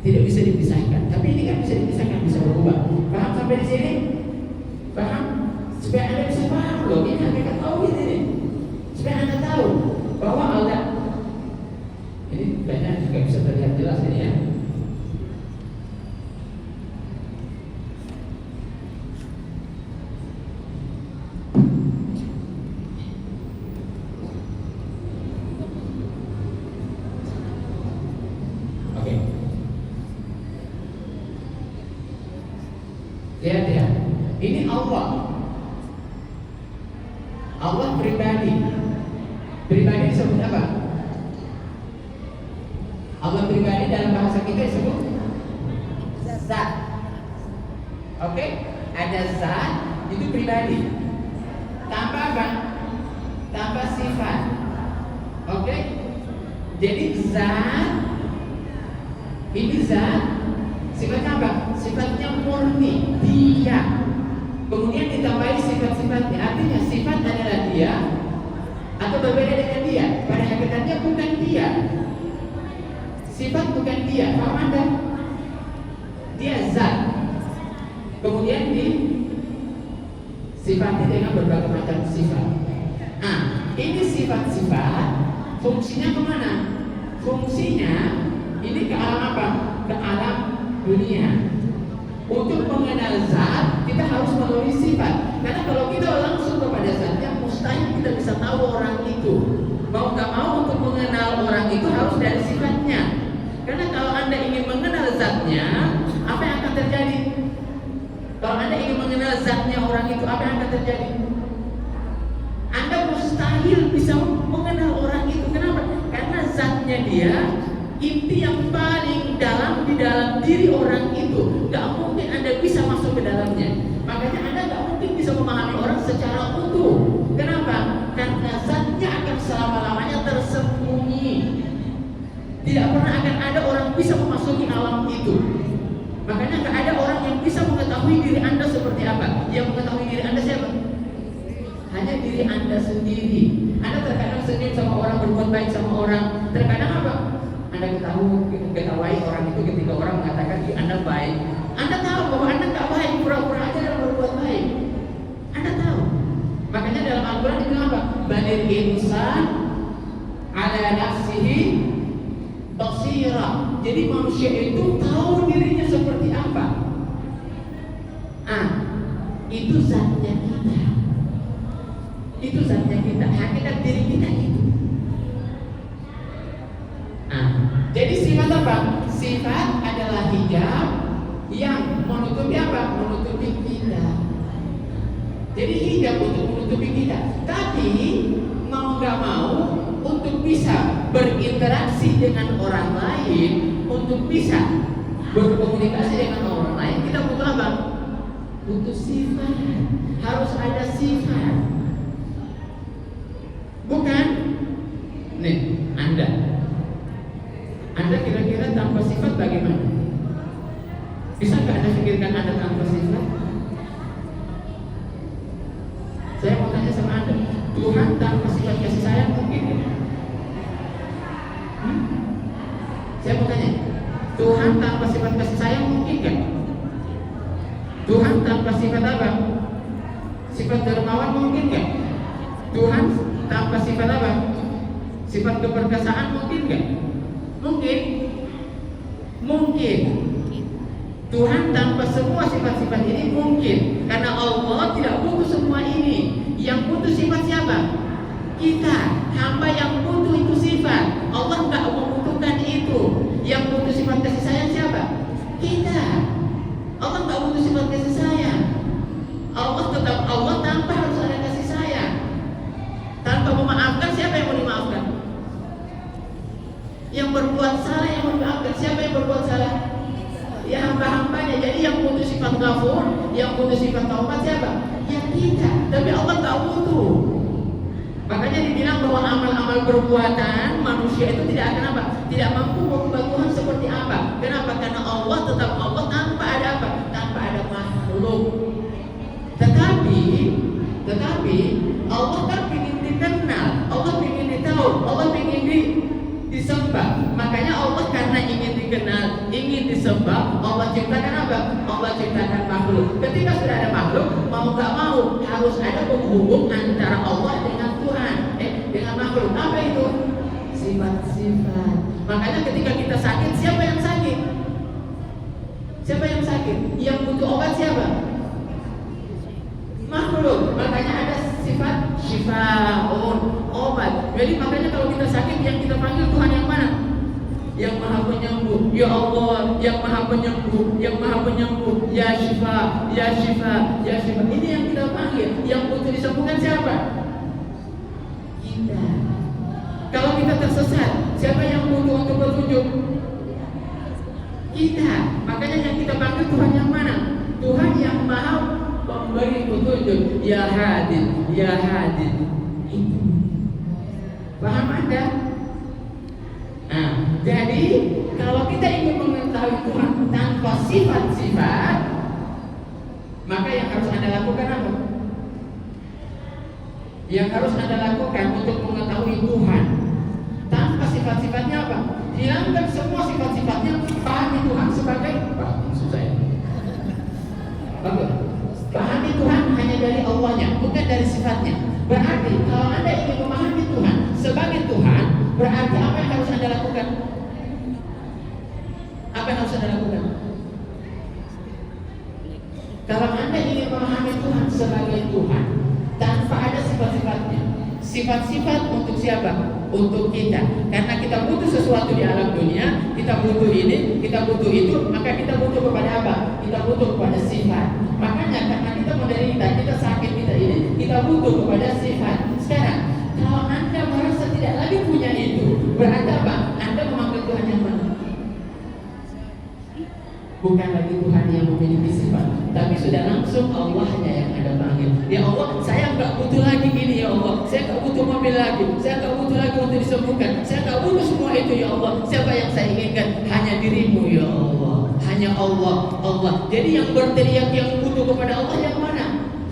tidak bisa dipisahkan. Tapi ini kan bisa dipisahkan, bisa berubah. Paham sampai di sini? Paham? Supaya Anda bisa paham loh, ini hakikat tauhid ini. Supaya Anda tahu bahwa Allah ini banyak juga bisa terlihat jelas ini ya. Lihat ya, ini Allah. Allah pribadi. Pribadi disebut apa? Allah pribadi dalam bahasa kita disebut zat. Oke? Ada zat, itu pribadi. Tambah apa? Tambah sifat. Oke? Jadi zat, ini zat, sifatnya apa? Sifatnya murni, dia. Kemudian ditambahi sifat-sifatnya. Artinya sifat adalah dia atau berbeda dengan dia. Pada hakikatnya bukan dia. Sifat bukan dia. Paham Anda? Dia zat. Kemudian disifati dengan berbagai macam sifat. Nah, ini sifat-sifat fungsinya kemana? Fungsinya ini ke alam apa? Ke alam dunia. Untuk mengenal zat, kita harus melalui sifat. Karena kalau kita langsung kepada zatnya, mustahil kita bisa tahu orang itu. Mau nggak mau, untuk mengenal orang itu harus dari sifatnya. Karena kalau Anda ingin mengenal zatnya, apa yang akan terjadi? Kalau Anda ingin mengenal zatnya orang itu, apa yang akan terjadi? Anda mustahil bisa mengenal orang itu. Kenapa? Karena zatnya dia, inti yang paling dalam di dalam diri orang itu, gak mungkin Anda bisa masuk ke dalamnya. Makanya Anda gak mungkin bisa memahami orang secara utuh. Kenapa? Karena zatnya akan selama-lamanya tersembunyi. Tidak pernah akan ada orang bisa memasuki alam itu. Makanya gak ada orang yang bisa mengetahui diri Anda seperti apa. Yang mengetahui diri Anda siapa? Hanya diri Anda sendiri. Anda terkadang senyum sama orang, berbuat baik sama orang. Terkadang apa? Anda ketahui orang itu ketika orang mengatakan Anda baik. Anda tahu bahwa Anda tak baik, pura-pura aja dalam berbuat baik. Anda tahu. Makanya dalam Al-Quran itu apa? Banil insan ala nafsihi basira. Jadi manusia itu tahu dirinya seperti apa. Itu zatnya kita. Itu zatnya kita. Hakikat diri kita itu. Jadi sifat apa? Sifat adalah hijab yang menutupi apa? Menutupi kita. Jadi hijab untuk menutupi kita. Tapi mau nggak mau, untuk bisa berinteraksi dengan orang lain, untuk bisa berkomunikasi dengan orang lain, kita butuh apa? Butuh sifat. Harus ada sifat. Bukan? Nih, Anda kira-kira tanpa sifat bagaimana? Bisa nggak Anda pikirkan Anda tanpa sifat? Saya mau tanya sama Anda, Tuhan tanpa sifat kasih sayang mungkin ya? Saya mau tanya, Tuhan tanpa sifat kasih sayang mungkin nggak? Tuhan tanpa sifat apa? Sifat dermawan mungkin nggak? Tuhan tanpa sifat apa? Sifat keperkasaan mungkin nggak? Mungkin. Tuhan tanpa semua sifat-sifat ini mungkin. Karena Allah tidak butuh semua ini. Yang butuh sifat siapa? Kita. Hamba yang butuh itu sifat. Allah nggak membutuhkan itu. Yang butuh sifat kasih sayang siapa? Kita. Allah nggak butuh sifat kasih sayang. Allah tetap Allah tanpa harus ada kasih sayang. Tanpa memaafkan, siapa yang mau dimaafkan? Yang berbuat salah yang memaafkan. Siapa yang berbuat salah? Ya hamba-hambanya. Jadi yang butuh sifat ghafur, yang butuh sifat taubat siapa? Ya kita. Tapi Allah tak butuh. Makanya dibilang bahwa amal-amal perbuatan manusia itu tidak akan apa? Tidak mampu mengubah Tuhan seperti apa? Kenapa? Karena Allah tetap Allah tanpa ada apa? Tanpa ada makhluk. Tetapi Allah kan ingin dikenal, Allah ingin ditahu, Allah ingin disembah. Makanya Allah karena ingin dikenal, ingin disembah, Allah ciptakan apa? Allah ciptakan makhluk. Ketika sudah ada makhluk, mau nggak mau harus ada penghubung antara Allah dengan Tuhan, dengan makhluk. Apa itu? Sifat-sifat. Makanya ketika kita sakit, siapa yang sakit? Siapa yang sakit? Yang butuh obat siapa? Makhluk. Makanya ada sifat syifaun, obat. Jadi makanya kalau kita sakit, yang kita panggil Tuhan yang mana? Yang maha penyembuh. Ya Allah, yang maha penyembuh, yang maha penyembuh, ya Syifa, ya Syifa, ya Syifa. Ini yang kita panggil. Yang butuh disembuhkan siapa? Kita. Kalau kita tersesat, siapa yang butuh untuk petunjuk? Kita. Makanya yang kita panggil Tuhan yang mana? Tuhan yang Maha memberi petunjuk. Ya Hadid, ya Hadid. Itu. Paham Anda? Nah, jadi kalau kita ingin mengetahui Tuhan tanpa sifat-sifat, maka yang harus Anda lakukan apa? Yang harus Anda lakukan untuk mengetahui Tuhan tanpa sifat-sifatnya apa? Hilangkan semua sifat-sifatnya, pahami Tuhan sebagai susah ya. Bagus. Pahami Tuhan hanya dari Allahnya, bukan dari sifatnya. Berarti kalau Anda ingin memahami Tuhan sebagai Tuhan, berarti apa yang harus Anda lakukan? Apa yang harus Anda lakukan? Kalau Anda ingin memahami Tuhan sebagai Tuhan tanpa ada sifat-sifatnya, sifat-sifat untuk siapa? Untuk kita. Karena kita butuh sesuatu di alam dunia, kita butuh ini, kita butuh itu, maka kita butuh kepada apa? Kita butuh kepada sifat. Makanya karena kita menderita, kita sakit, kita ini, kita butuh kepada sifat. Sekarang, kalau Anda merasa tidak lagi punya itu, berarti apa? Anda memanggil Tuhan yang mana? Bukan lagi Tuhan yang memiliki sifat, tapi sudah langsung Allahnya yang Anda panggil. Ya Allah, saya nggak butuh lagi gini ya Allah. Saya nggak butuh mobil lagi. Saya nggak butuh lagi untuk disembuhkan. Saya nggak butuh semua itu ya Allah. Siapa yang saya inginkan? Hanya dirimu ya Allah. Hanya Allah, Allah. Jadi yang berteriak, yang butuh kepada Allah yang mana?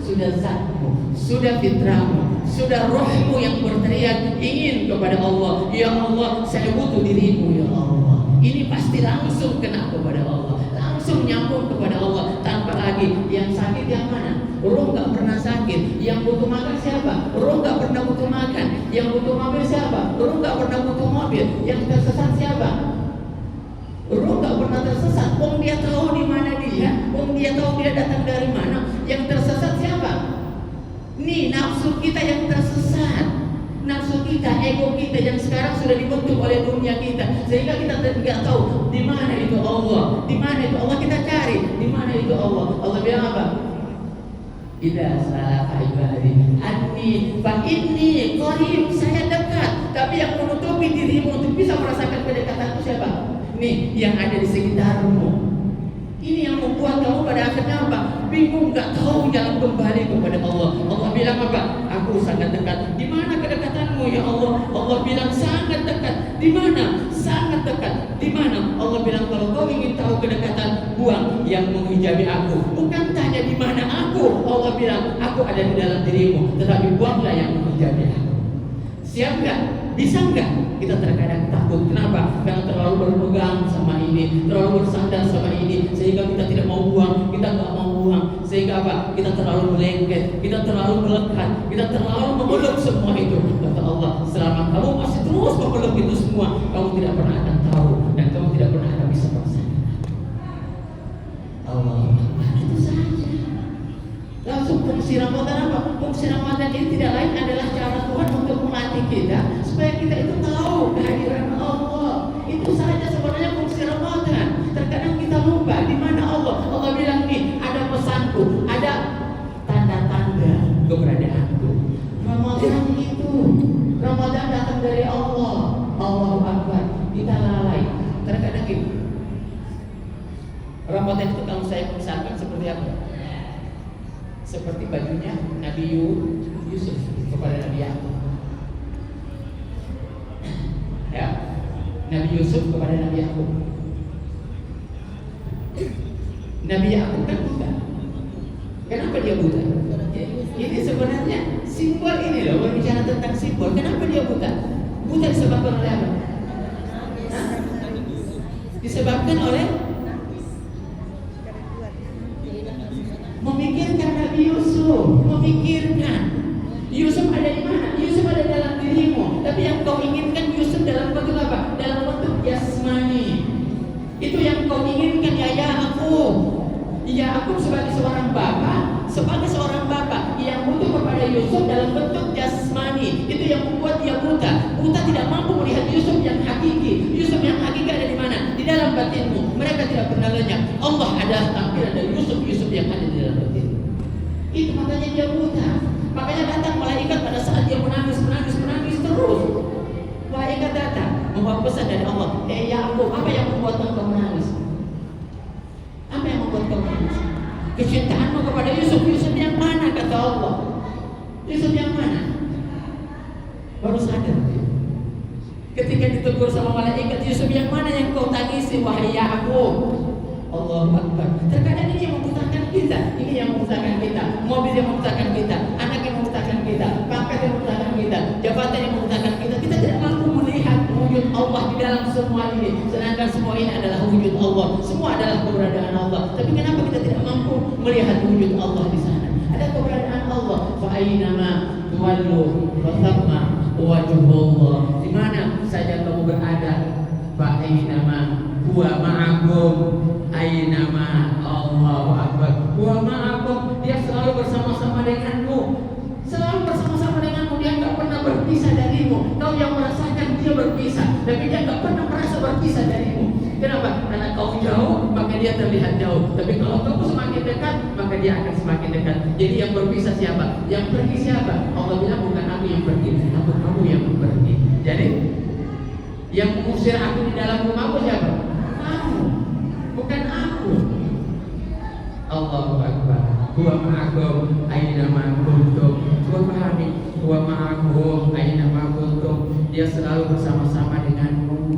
Sudah zatmu, sudah fitrahmu, sudah rohmu yang berteriak ingin kepada Allah. Ya Allah, saya butuh dirimu ya Allah. Ini pasti langsung kena kepada Allah, langsung nyambung kepada Allah tanpa lagi yang sakit yang mana? Roh nggak pernah sakit. Yang butuh makan siapa? Roh nggak pernah butuh makan. Yang butuh mobil siapa? Roh nggak pernah butuh mobil. Yang tersesat siapa? Roh nggak pernah tersesat. Dia tahu di mana dia. Dia tahu dia datang dari mana. Yang tersesat siapa? Nih nafsu kita yang tersesat. Nafsu kita, ego kita yang sekarang sudah dibentuk oleh dunia kita, sehingga kita tidak tahu di mana itu Allah, di mana itu Allah. Kita cari di mana itu Allah. Allah bilang apa? Idza salaka ibadi anni fa inni qarib, saya dekat. Tapi yang menutupi dirimu untuk bisa merasakan kedekatanku siapa? Nih yang ada di sekitarmu. Ini yang membuat kamu pada akhirnya apa? Bingung, nggak tahu jalan kembali kepada Allah. Allah bilang apa? Aku sangat dekat. Di mana kedekatanmu ya Allah? Allah bilang sangat dekat. Di mana? Sangat dekat. Di mana? Allah bilang kalau kau ingin tahu kedekatan, buang yang menghijabi aku. Bukan tanya di mana aku. Allah bilang aku ada di dalam dirimu. Tetapi buanglah yang menghijabi aku. Siap nggak? Bisa nggak? Kita terkadang takut. Kenapa? Karena terlalu berpegang sama ini, terlalu bersandar sama ini, sehingga kita tidak mau buang, kita nggak mau buang. Sehingga apa? Kita terlalu melengket, kita terlalu melekat, kita terlalu memeluk semua itu. Kata Allah, selama kamu masih terus memeluk itu semua, kamu tidak pernah akan tahu dan kamu tidak pernah akan bisa merasakan. Allah, itu saja. Langsung fungsi Ramadan apa? Fungsi Ramadan ini tidak lain adalah cara Tuhan untuk melatih kita supaya kita itu tahu kehadiran Allah. Itu saja sebenarnya fungsi Ramadan. Terkadang kita lupa di mana Allah. Allah bilang nih, ada pesanku, ada tanda-tanda keberadaanku. Ramadan itu, Ramadan datang dari Allah. Allahu Akbar. Kita lalai. Terkadang gitu. Ramadan itu kalau saya misalkan seperti apa? Seperti bajunya Nabi Yusuf kepada Nabi Yakub. Ya, Nabi Yusuf kepada Nabi Yakub. Nabi Yakub kan buta. Kenapa dia buta? Ini sebenarnya simbol ini loh, berbicara tentang simbol. Kenapa dia buta? Buta disebabkan oleh apa? Hah? Disebabkan oleh memikirkan Nabi Yusuf, memikirkan Yusuf ada di mana? Yusuf ada dalam dirimu. Tapi yang kau inginkan Yusuf dalam bentuk apa? Dalam bentuk jasmani. Itu yang kau inginkan ya Yakub. Yakub sebagai seorang bapak, sebagai seorang bapak yang butuh kepada Yusuf dalam bentuk jasmani, itu yang membuat dia buta. Buta tidak mampu melihat Yusuf yang hakiki. Yusuf yang hakiki ada di mana? Di dalam batinmu. Mereka tidak pernah lenyap. Allah adalah tampilan dari Yusuf yang ada di dalam batinmu. Itu makanya dia buta. Makanya datang malaikat pada saat dia menangis terus. Malaikat datang membawa pesan dari Allah. Yakub, apa yang membuat engkau menangis? Apa yang membuat engkau menangis? Kecintaanmu kepada Yusuf. Yusuf yang mana, kata Allah? Yusuf yang mana? Baru sadar. Ketika ditegur sama malaikat, Yusuf yang mana yang kau tangisi, wahai Yakub? Allahu Akbar. Terkadang ini yang membutakan kita. Ini yang membutakan kita. Mobil yang membutakan kita. Anak yang membutakan kita. Pangkat yang membutakan kita. Jabatan yang membutakan kita. Kita tidak mampu melihat wujud Allah di dalam semua ini. Sedangkan semua ini adalah wujud Allah. Semua adalah keberadaan Allah. Tapi kenapa kita tidak mampu melihat wujud Allah di sana? Ada keberadaan Allah. Fa aynama tuwallu fa thamma wajhullah. Di mana saja kamu berada, fa aynama huwa ma'akum. Aynama, Allahu Akbar. Huwa ma'akum, dia selalu bersama-sama denganmu. Selalu bersama-sama denganmu. Dia enggak pernah berpisah darimu. Kau yang merasakan dia berpisah, tapi dia enggak pernah merasa berpisah darimu. Kenapa? Karena kau jauh, maka dia terlihat jauh. Tapi kalau kamu semakin dekat, maka dia akan semakin dekat. Jadi yang berpisah siapa? Yang pergi siapa? Allah bilang bukan aku yang pergi, tapi kamu yang pergi. Jadi yang mengusir aku di dalam rumahmu siapa? Kamu, bukan aku. Allahu Akbar. Huwa ma'akum aynama kuntum. Huwa pahami. Huwa ma'akum aynama kuntum. Dia selalu bersama-sama denganmu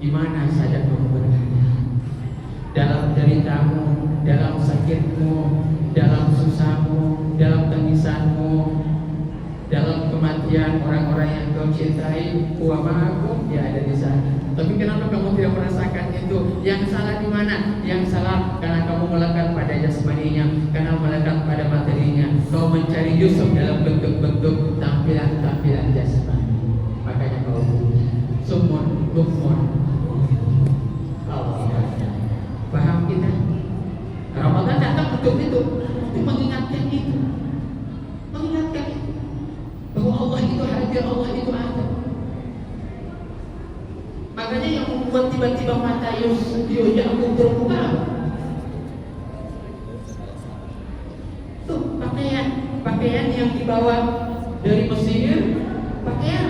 di mana saja kamu berada. Dalam deritamu, dalam sakitmu, dalam susahmu, dalam tangisanmu, dalam kematian orang-orang yang kau cintai. Huwa ma'akum, dia ada di sana. Tapi kenapa kamu tidak merasakan itu? Yang salah di mana? Yang salah karena kamu melekat pada jasmaninya, karena melekat pada materinya. Kau mencari Yusuf dalam bentuk-bentuk tampilan jasmani. Makanya kau sumun, bukmun. Paham kita? Ramadan datang untuk itu, untuk mengingatkan itu, bahwa Allah itu hadir, Allah itu ada. Makanya yang membuat tiba-tiba mata Yusuf Yakub terbuka. Tuh pakaian yang dibawa dari Mesir, pakaian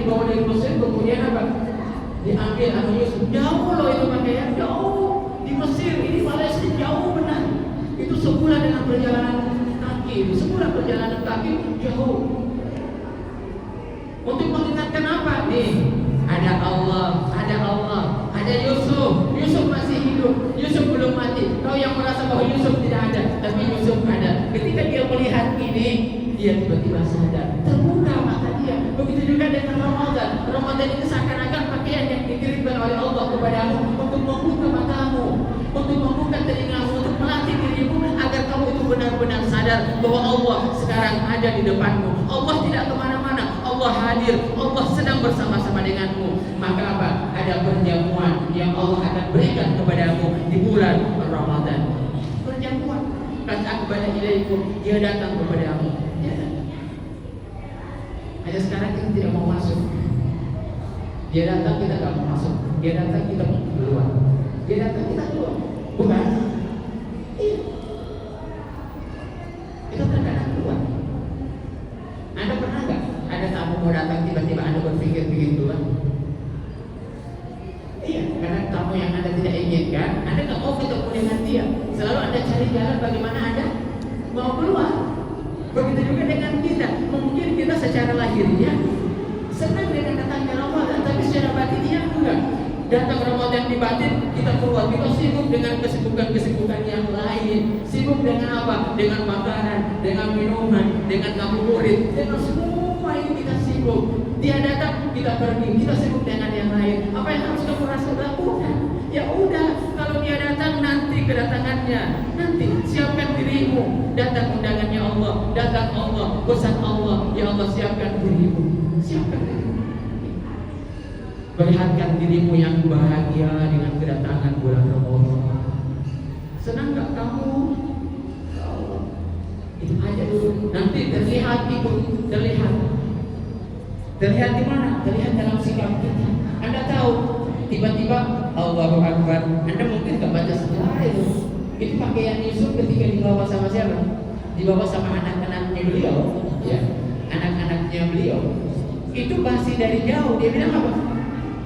dibawa dari Mesir, kemudian apa? Diambil sama Yusuf. Jauh loh itu pakaian, jauh di Mesir, ini Malaysia jauh benar. Itu sebulan dengan perjalanan kaki, jauh. Untuk mengingatkan apa? Nih, ada Allah, ada Yusuf. Yusuf masih hidup, Yusuf belum mati. Kau yang merasa bahwa Yusuf tidak ada, tapi Yusuf ada. Ketika dia melihat ini, dia tiba-tiba sadar, terbuka mata dia. Begitu juga dengan Ramadan. Ramadan itu seakan-akan pakaian yang dikirimkan oleh Allah kepadamu untuk membuka matamu, untuk membuka telingamu, untuk melatih dirimu agar kamu itu benar-benar sadar bahwa Allah sekarang ada di depanmu. Allah tidak kemana-mana, Allah hadir, Allah sedang bersama-sama denganmu. Maka apa? Ada perjamuan yang Allah akan berikan kepadamu di bulan Ramadan. Perjamuan. Kata akbala ilaikum, dia datang kepadamu. Hanya sekarang kita tidak mau masuk. Dia datang, kita tidak mau masuk. Dia datang, kita mau keluar. Dia datang, kita keluar. Bukan? Iya. Kita terkadang keluar. Anda pernah nggak? Ada tamu mau datang, tiba-tiba Anda berpikir keluar? Iya, karena tamu yang Anda tidak inginkan, Anda nggak mau ketemu dengan dia. Selalu Anda cari jalan bagaimana Anda mau keluar. Begitu juga dengan kita. Mungkin kita secara lahirnya senang dengan datangnya Ramadan, tapi secara batinnya enggak. Datang Ramadan di batin, kita keluar, kita sibuk dengan kesibukan-kesibukan yang lain. Sibuk dengan apa? Dengan makanan, dengan minuman, dengan ngabuburit, dengan semua ini kita sibuk. Dia datang, kita pergi, kita sibuk dengan yang lain. Apa yang harus kamu rasa lakukan? Ya udah, kalau dia datang nanti kedatangannya, nanti siapkan dirimu. Datang undangannya Allah, datang Allah, pesan Allah. Ya Allah, siapkan dirimu, siapkan dirimu. Perlihatkan dirimu yang bahagia dengan kedatangan bulan Ramadan. Senang gak kamu? saja. Nanti terlihat itu, terlihat di mana? Terlihat dalam sikap kita. Anda tahu, tiba-tiba Allahu Akbar. Anda mungkin nggak baca sejarah itu. Itu pakaian Yusuf ketika dibawa sama siapa? Dibawa sama anak-anaknya beliau, ya, anak-anaknya beliau. Itu masih dari jauh. Dia bilang apa?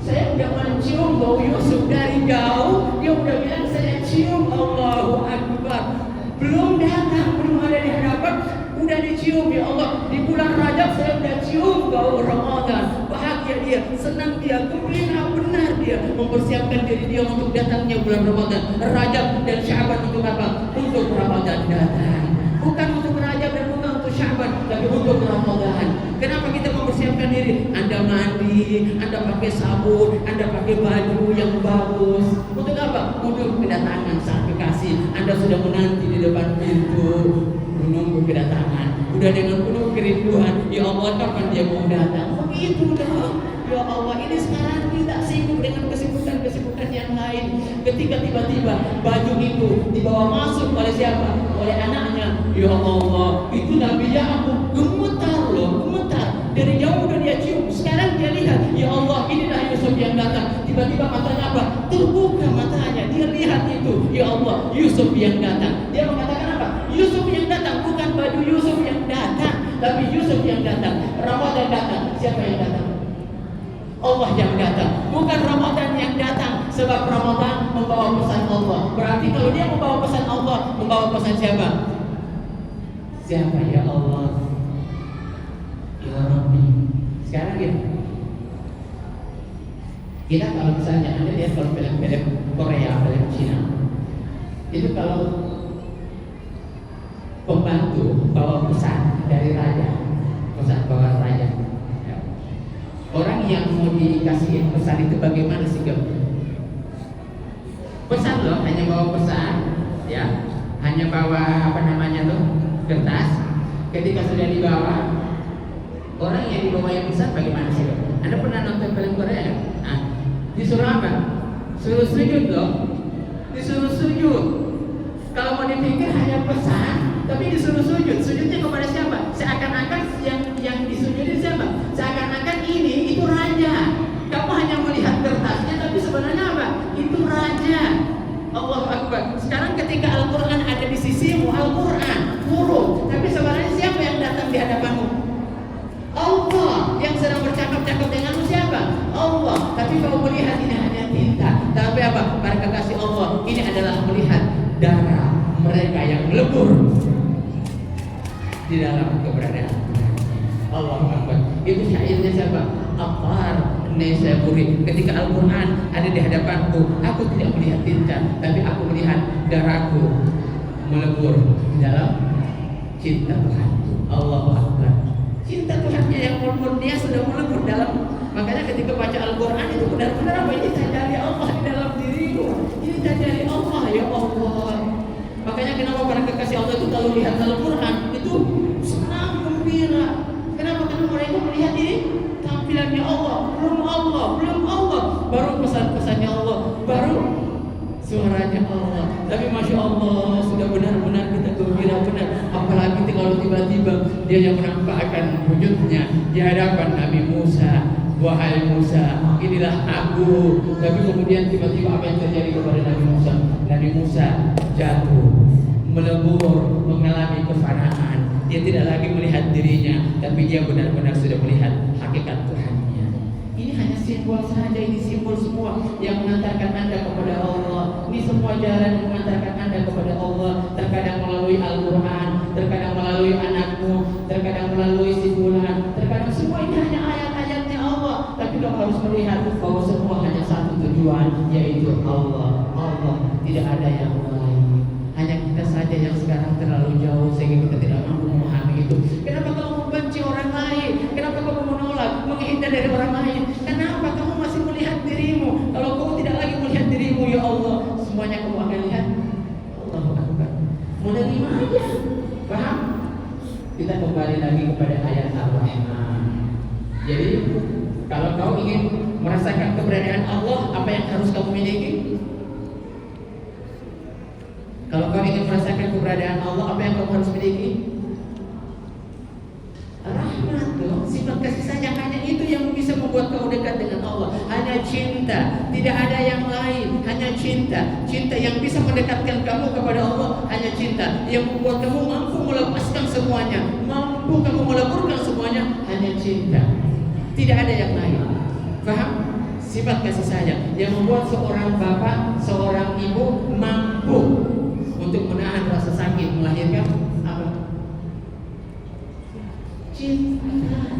Saya udah mencium bau Yusuf dari jauh. Dia udah bilang saya cium. Allahu Akbar. Belum datang, belum ada di hadapan, udah dicium. Ya Allah, di bulan Rajab saya udah cium bau Ramadan. Bahagia dia, senang dia, gembira benar dia, mempersiapkan diri dia untuk datangnya bulan Ramadan. Rajab dan Sya'ban untuk apa? Untuk Ramadan datang. Bukan untuk Rajab dan bukan untuk Sya'ban, tapi untuk Ramadan. Kenapa kita mempersiapkan diri? Anda mandi, Anda pakai sabun, Anda pakai baju yang bagus. Untuk apa? Untuk kedatangan sang kekasih. Anda sudah menanti di depan pintu, menunggu kedatangan. Udah dengan penuh kerinduan. Ya Allah, kapan dia mau datang? Begitu dong. Ya Allah, ini sekarang kita sibuk dengan kesibukan-kesibukan yang lain. Ketika tiba-tiba baju itu dibawa masuk oleh siapa? Oleh anaknya. Ya Allah, itu Nabi Yakub gemetar loh, gemetar. Dari jauh udah dia cium. Sekarang dia lihat, ya Allah, inilah Yusuf yang datang. Tiba-tiba matanya apa? Terbuka matanya. Dia lihat itu. Ya Allah, Yusuf yang datang. Dia mengatakan apa? Yusuf yang datang, bukan baju Yusuf yang datang, tapi Yusuf yang datang. Ramadan datang. Siapa yang datang? Allah yang datang, bukan Ramadan yang datang. Sebab Ramadan membawa pesan Allah. Berarti kalau dia membawa pesan Allah, membawa pesan siapa? Siapa? Ya Allah, ya Rabbi. Sekarang ya, kita kalau misalnya Anda lihat kalau film-film Korea, film Cina, itu kalau pembantu bawa pesan dari raja, pesan bawa raja, orang yang mau dikasihin pesan itu bagaimana sikapnya? Pesan loh, hanya bawa pesan, ya, hanya bawa apa namanya tuh, kertas. Ketika sudah dibawa, orang yang dibawa yang pesan bagaimana sikapnya? Anda pernah nonton film Korea ya? Nah, disuruh apa? Suruh sujud loh, disuruh sujud. Kalau mau dipikir hanya pesan, tapi disuruh sujud. Sujudnya kepada siapa? Seakan-akan yang disujudi siapa? Seakan-akan ini itu raja. Kamu hanya melihat kertasnya, tapi sebenarnya apa? Itu raja. Allahu Akbar. Sekarang ketika Al-Quran ada di sisimu, Al-Quran huruf, tapi sebenarnya siapa yang datang di hadapanmu? Allah. Yang sedang bercakap-cakap denganmu siapa? Allah. Tapi kamu melihat ini hanya tinta. Tapi apa? Para kekasih Allah, ini adalah melihat darah mereka yang melebur di dalam keberadaan Allah Akbar. Itu syairnya siapa? Ammar Naisaburi. Ketika Al-Quran ada di hadapanku, aku tidak melihat tinta, tapi aku melihat darahku melebur di dalam cinta Tuhan. Allahu Akbar. Cinta Tuhannya yang murni sudah melebur dalam. Makanya ketika baca Al-Quran itu benar-benar apa? Ini dari Allah di dalam diriku. Ini dari Allah, ya Allah. Makanya kenapa para kekasih Allah itu kalau lihat Al-Quran itu senang, gembira. Kenapa? Karena mereka melihat ini tampilannya Allah, belum Allah, baru pesan-pesannya Allah, baru suaranya Allah. Tapi Masya Allah, sudah benar-benar kita gembira benar. Apalagi kalau tiba-tiba dia yang menampakkan wujudnya di hadapan Nabi Musa. Wahai Musa, inilah aku. Tapi kemudian tiba-tiba apa yang terjadi kepada Nabi Musa? Nabi Musa jatuh, melebur, mengalami kefanaan. Dia tidak lagi melihat dirinya, tapi dia benar-benar sudah melihat hakikat Tuhannya. Ini hanya simbol saja, ini simbol semua yang mengantarkan Anda kepada Allah. Ini semua jalan yang mengantarkan Anda kepada Allah. Terkadang melalui Al-Quran, terkadang melalui anakmu, terkadang melalui si bulan, terkadang semua ini hanya ayat-ayatnya Allah. Tapi kamu harus melihat bahwa semua hanya satu tujuan, yaitu Allah. Allah, tidak ada yang lain. Hanya kita saja yang sekarang terlalu jauh sehingga kita tidak mampu memahami itu. Kenapa kamu membenci orang lain? Kenapa kamu menolak, menghindar dari orang lain? Kenapa kamu masih melihat dirimu? Kalau kamu tidak lagi melihat dirimu, ya Allah, semuanya kamu akan lihat Allahu Akbar. Menerima aja. Paham? Kita kembali lagi kepada ayat Ar-Rahman. Jadi kalau kau ingin merasakan keberadaan Allah, apa yang harus kamu miliki? Kalau kau ingin merasakan keberadaan Allah, apa yang kamu harus miliki? sifat kasih sayang hanya itu yang bisa membuat kau dekat dengan Allah. Hanya cinta, tidak ada yang lain. Hanya cinta. Cinta yang bisa mendekatkan kamu kepada Allah. Hanya cinta yang membuat kamu mampu melepaskan semuanya, mampu kamu meleburkan semuanya. Hanya cinta. Tidak ada yang lain. Faham? Sifat kasih sayang yang membuat seorang bapak, seorang ibu mampu untuk menahan rasa sakit melahirkan apa? Cinta.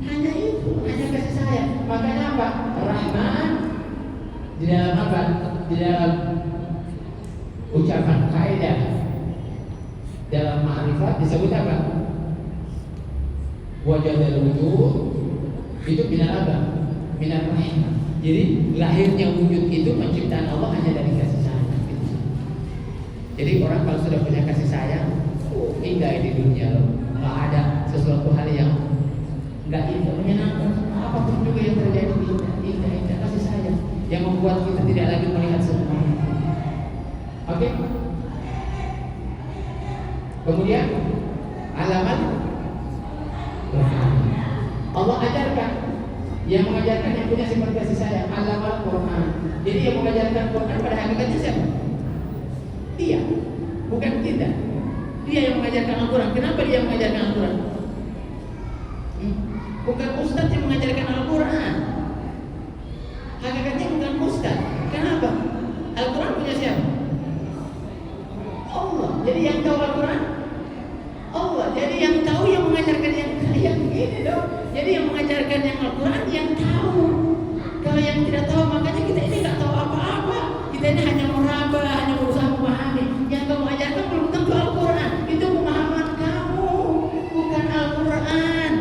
Hanya itu, hanya kasih sayang. Makanya apa? Rahman di dalam apa? Di dalam ucapan kaidah dalam ma'rifat disebut apa? Wajadal wujud itu minal apa? Minal rahman. Jadi lahirnya wujud itu penciptaan Allah hanya dari kasih sayang. Jadi orang kalau sudah punya kasih sayang, indah di dunia loh. Nggak ada sesuatu hal yang nggak indah, menyenangkan. Apapun juga yang terjadi indah kasih sayang yang membuat kita tidak lagi melihat semua. Oke? Kemudian alamat Allah ajarkan. Yang mengajarkan yang punya sifat kasih sayang adalah Al-Quran. Jadi yang mengajarkan Quran pada hakikatnya siapa? Dia, bukan kita. Dia yang mengajarkan Al-Quran. Kenapa dia yang mengajarkan Al-Quran? Bukan ustadz yang mengajarkan Al-Quran. Hakikatnya bukan ustadz. Kenapa? Al-Quran punya siapa? Allah. Jadi yang tahu Al-Quran Allah. Jadi yang tahu yang mengajarkan yang ini dong. Jadi yang mengajarkan yang Al-Quran yang tahu. Kalau yang tidak tahu, makanya kita ini nggak tahu apa-apa. Kita ini hanya meraba, hanya berusaha memahami. Yang kamu ajarkan belum tentu Al-Quran. Itu pemahaman kamu, bukan Al-Quran.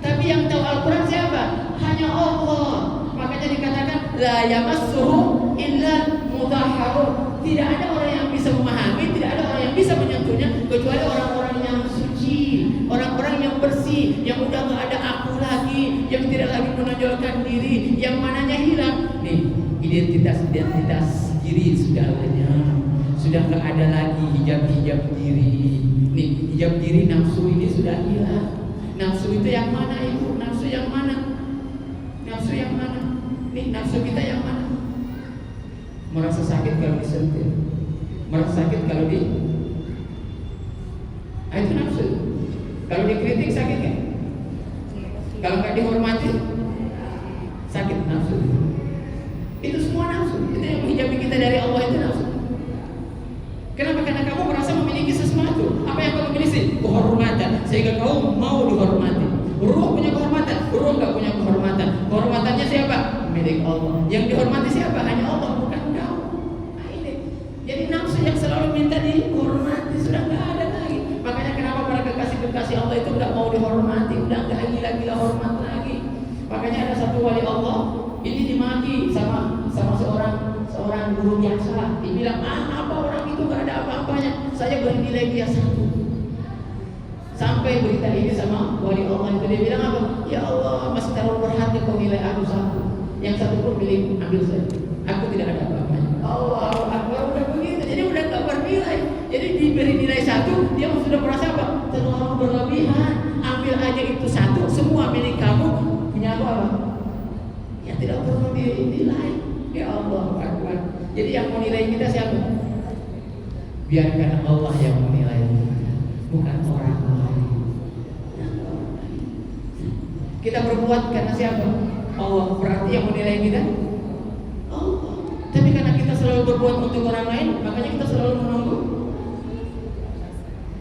Tapi yang tahu Al-Quran siapa? Hanya Allah. Makanya dikatakan la yamassuhu illa mutahharun. Tidak ada orang yang bisa memahami, tidak ada orang yang bisa menyentuhnya kecuali orang-orang yang suci, orang-orang yang bersih, yang udah nggak ada aku lagi, yang tidak lagi menonjolkan diri, yang mananya hilang. Nih, identitas diri sudah lenyap, sudah nggak ada lagi hijab diri. Nih, hijab diri nafsu ini sudah hilang. Nafsu itu yang mana itu? Nafsu yang mana? Nafsu yang mana? Nih, nafsu kita yang mana? Merasa sakit kalau disentil, merasa sakit kalau itu nafsu. Kalau dikritik sakit kan? Kalau nggak dihormati sakit nafsu. Itu semua nafsu. Itu yang menghijabi kita dari Allah, itu nafsu. Kenapa? Karena kamu merasa memiliki sesuatu. Apa yang kamu miliki? Kehormatan. Sehingga kamu mau dihormati. Ruh punya kehormatan, ruh nggak punya kehormatan. Kehormatannya siapa? Milik Allah. Yang dihormati siapa? Hanya Allah, bukan kau. Nah, ini. Jadi nafsu yang selalu minta dihormati sudah nggak ada lagi. Makanya kenapa para kekasih Allah itu nggak mau dihormati, udah nggak gila-gila hormat lagi. Makanya ada satu wali Allah ini dimaki sama seorang guru biasa. Dibilang apa orang itu nggak ada apa-apanya. Saya beri nilai dia 1. Sampai berita ini sama wali Allah itu dia bilang apa? Ya Allah, masih terlalu berharga kau nilai aku 1. Yang 1 pun milik ambil saja. Aku tidak ada apa-apanya. Allah Akbar, udah begitu. Jadi udah nggak bernilai. Jadi diberi nilai 1, dia sudah merasa apa? Terlalu berlebihan. Ambil aja itu 1, semua milik kamu. Punya apa? Yang tidak perlu dinilai. Ya Allah Akbar. Jadi yang menilai kita siapa? Biarkan Allah yang menilai kita, bukan orang lain. Kita berbuat karena siapa? Allah. Berarti yang menilai kita Allah. Tapi karena kita selalu berbuat untuk orang lain, makanya kita selalu menunggu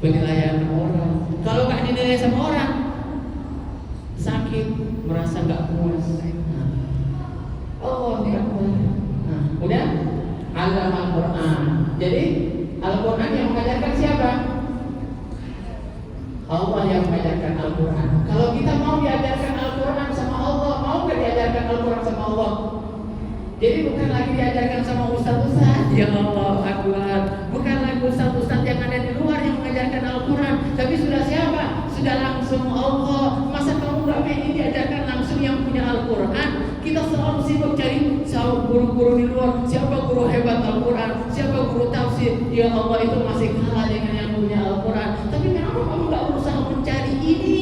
penilaian orang. Kalau nggak dinilai sama orang, sakit, merasa nggak puas. Allah tidak puas. Nah, udah Al Quran. Jadi Al-Quran yang mengajarkan siapa? Allah yang mengajarkan Al-Quran. Kalau kita mau diajarkan Al-Quran sama Allah, mau nggak diajarkan Al-Quran sama Allah? Jadi bukan lagi diajarkan sama ustaz-ustaz. Ya Allah Akbar. Bukan lagi ustaz-ustaz yang ada di luar yang mengajarkan Al-Quran, tapi sudah siapa? Sudah langsung Allah. Masa kamu nggak pengen diajarkan langsung yang punya Al-Quran? Kita selalu sibuk cari guru-guru di luar. Siapa guru hebat Al-Quran? Siapa guru tafsir? Ya Allah, itu masih kalah dengan yang punya Al-Quran. Tapi kenapa kamu nggak berusaha mencari ini?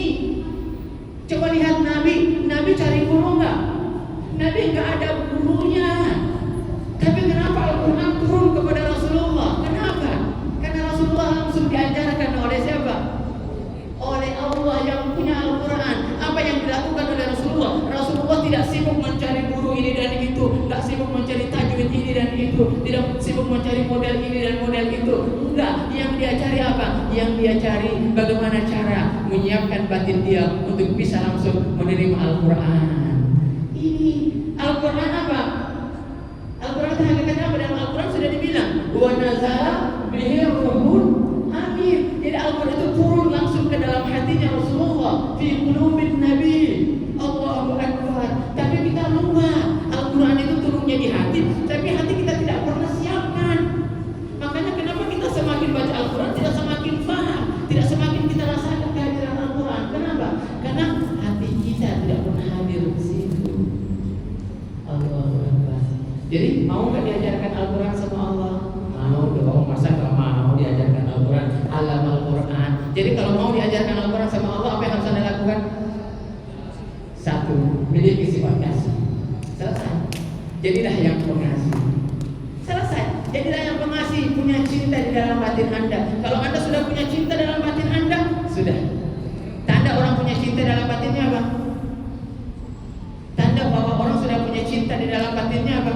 Coba lihat Nabi cari guru nggak? Nabi nggak ada gurunya. Tapi kenapa Al-Quran turun kepada Rasulullah? Kenapa? Karena Rasulullah langsung diajarkan oleh siapa? Oleh Allah yang punya Al-Quran. Apa yang dilakukan oleh Rasulullah? Rasulullah tidak sibuk mencari guru ini dan itu, tidak sibuk mencari tajwid ini dan itu, tidak sibuk mencari model ini dan model itu. Enggak, yang dia cari apa? Yang dia cari bagaimana cara menyiapkan batin dia untuk bisa langsung menerima Al-Quran. Ini Al-Quran apa? Al-Quran hakikatnya apa? Dalam Al-Quran sudah dibilang wa nazala bihi ruhul amin. Jadi Al-Quran itu turun langsung ke dalam hatinya Rasulullah, fi qulubin nabi. Allahu Akbar. Tapi kita lupa Al-Quran itu turunnya di hati, tapi hati kita tidak pernah siapkan. Makanya kenapa kita semakin baca Al-Quran tidak semakin paham, tidak semakin kita rasakan kehadiran Al-Quran. Kenapa? Karena hati kita tidak pernah hadir di situ. Allahu Akbar. Jadi mau nggak diajarkan Al-Quran sama Allah? Mau dong. Masa nggak mau diajarkan Al-Quran? Alam Al-Quran. Jadi kalau mau diajarkan Al-Quran sama Allah, apa yang harus Anda lakukan? Satu, miliki sifat kasih. Selesai. Jadilah yang pengasih. Selesai. Jadilah yang pengasih, punya cinta di dalam batin Anda. Kalau Anda sudah punya cinta dalam batin Anda, sudah. Tanda orang punya cinta dalam batinnya apa? Tanda bahwa orang sudah punya cinta di dalam batinnya apa?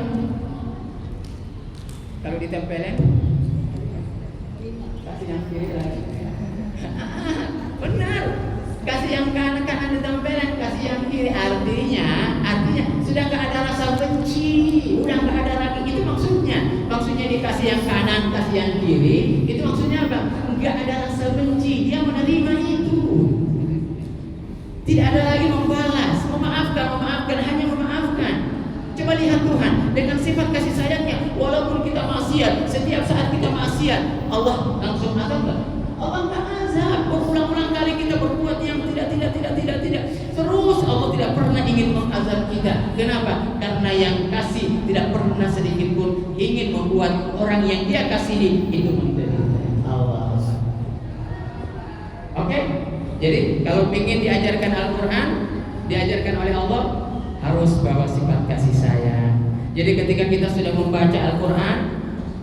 Kalau ditempelin, kasih yang kiri lagi. Benar. Kasih yang kanan ditempelin, kasih yang kiri. Artinya sudah nggak ada rasa benci, udah nggak ada lagi. Itu maksudnya dikasih yang kanan, kasih yang kiri. Itu maksudnya apa? Nggak ada rasa benci, dia menerima itu. Tidak ada lagi membalas, memaafkan, hanya memaafkan. Coba lihat Tuhan dengan sifat kasih sayangnya, walaupun kita maksiat, setiap saat kita maksiat, Allah langsung azab nggak? Allah nggak azab. Berulang-ulang kali kita berbuat yang tidak. Terus Allah tidak pernah ingin mengazab kita. Kenapa? Karena yang kasih tidak pernah sedikit pun ingin membuat orang yang dia kasihi itu menderita. Allah. Oke? Jadi kalau ingin diajarkan Al-Quran, diajarkan oleh Allah, harus bawa sifat kasih sayang. Jadi ketika kita sudah membaca Al-Quran,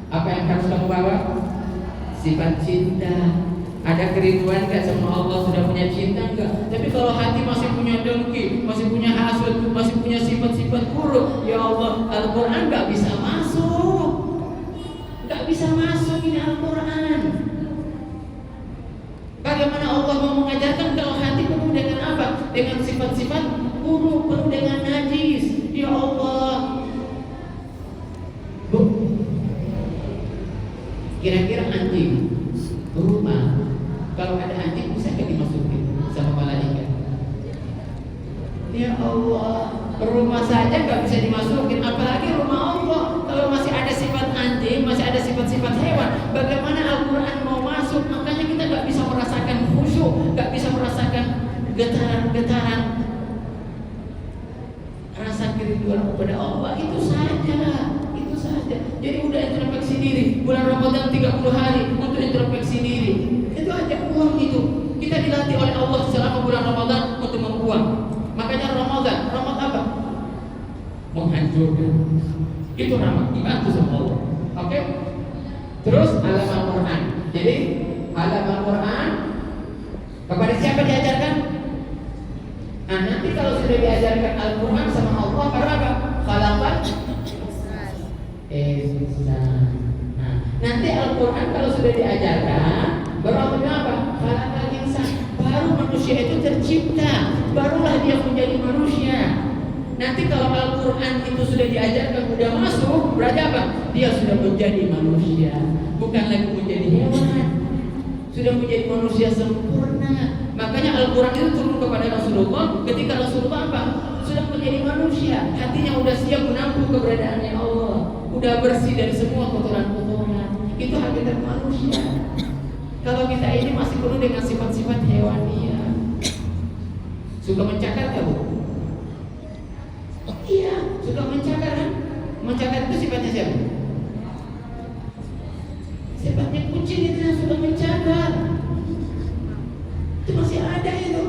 apa yang harus kamu bawa? Sifat cinta. Ada kerinduan gak sama Allah? Sudah punya cinta enggak? Tapi kalau hati masih punya dengki, masih punya hasud, masih punya sifat-sifat buruk, ya Allah, Al-Quran gak bisa masuk. Gak bisa masuk ini Al-Quran. Bagaimana Allah mau mengajarkan kalau hati penuh dengan apa? Dengan sifat-sifat buruk, penuh dengan najis. Ya Allah. Bu, kira-kira anjing rumah, kalau ada anjing bisa nggak dimasukin sama malaikat? Ya Allah, rumah saja nggak bisa dimasukin, apalagi rumah Allah. Kalau masih ada sifat anjing, masih ada sifat-sifat hewan, bagaimana Al-Quran mau masuk? Makanya kita nggak bisa merasakan khusyuk, nggak bisa merasakan getaran-getaran rasa kerinduan kepada Allah. Itu saja. Jadi udah introspeksi diri. Bulan Ramadan 30 hari untuk introspeksi diri. Itu aja uang itu. Kita dilatih oleh Allah selama bulan Ramadan untuk membuang. Makanya Ramadan apa? Menghancurkan. Itu rahmat, dibantu sama Allah. Oke? Terus alam Al-Quran. Jadi alam Al-Quran kepada siapa diajarkan? Nah, nanti kalau sudah diajarkan Al-Quran sama Allah, baru apa? Khalaqan Nah, nanti Al-Quran kalau sudah diajarkan, baru apa? Khalaqal insan. Baru manusia itu tercipta, barulah dia menjadi manusia. Nanti kalau Al-Quran itu sudah diajarkan, sudah masuk, berarti apa? Dia sudah menjadi manusia, bukan lagi menjadi hewan. Sudah menjadi manusia sempurna. Makanya Al-Quran itu turun kepada Rasulullah ketika Rasulullah apa? Sudah menjadi manusia, hatinya sudah siap menampung keberadaannya Allah, udah bersih dari semua kotoran-kotoran. Itu hakikat manusia. Kalau kita ini masih penuh dengan sifat-sifat hewaniah. Suka mencakar gak, Bu? Iya, suka mencakar kan? Mencakar itu sifatnya siapa? Sifatnya kucing itu yang suka mencakar. Itu masih ada itu.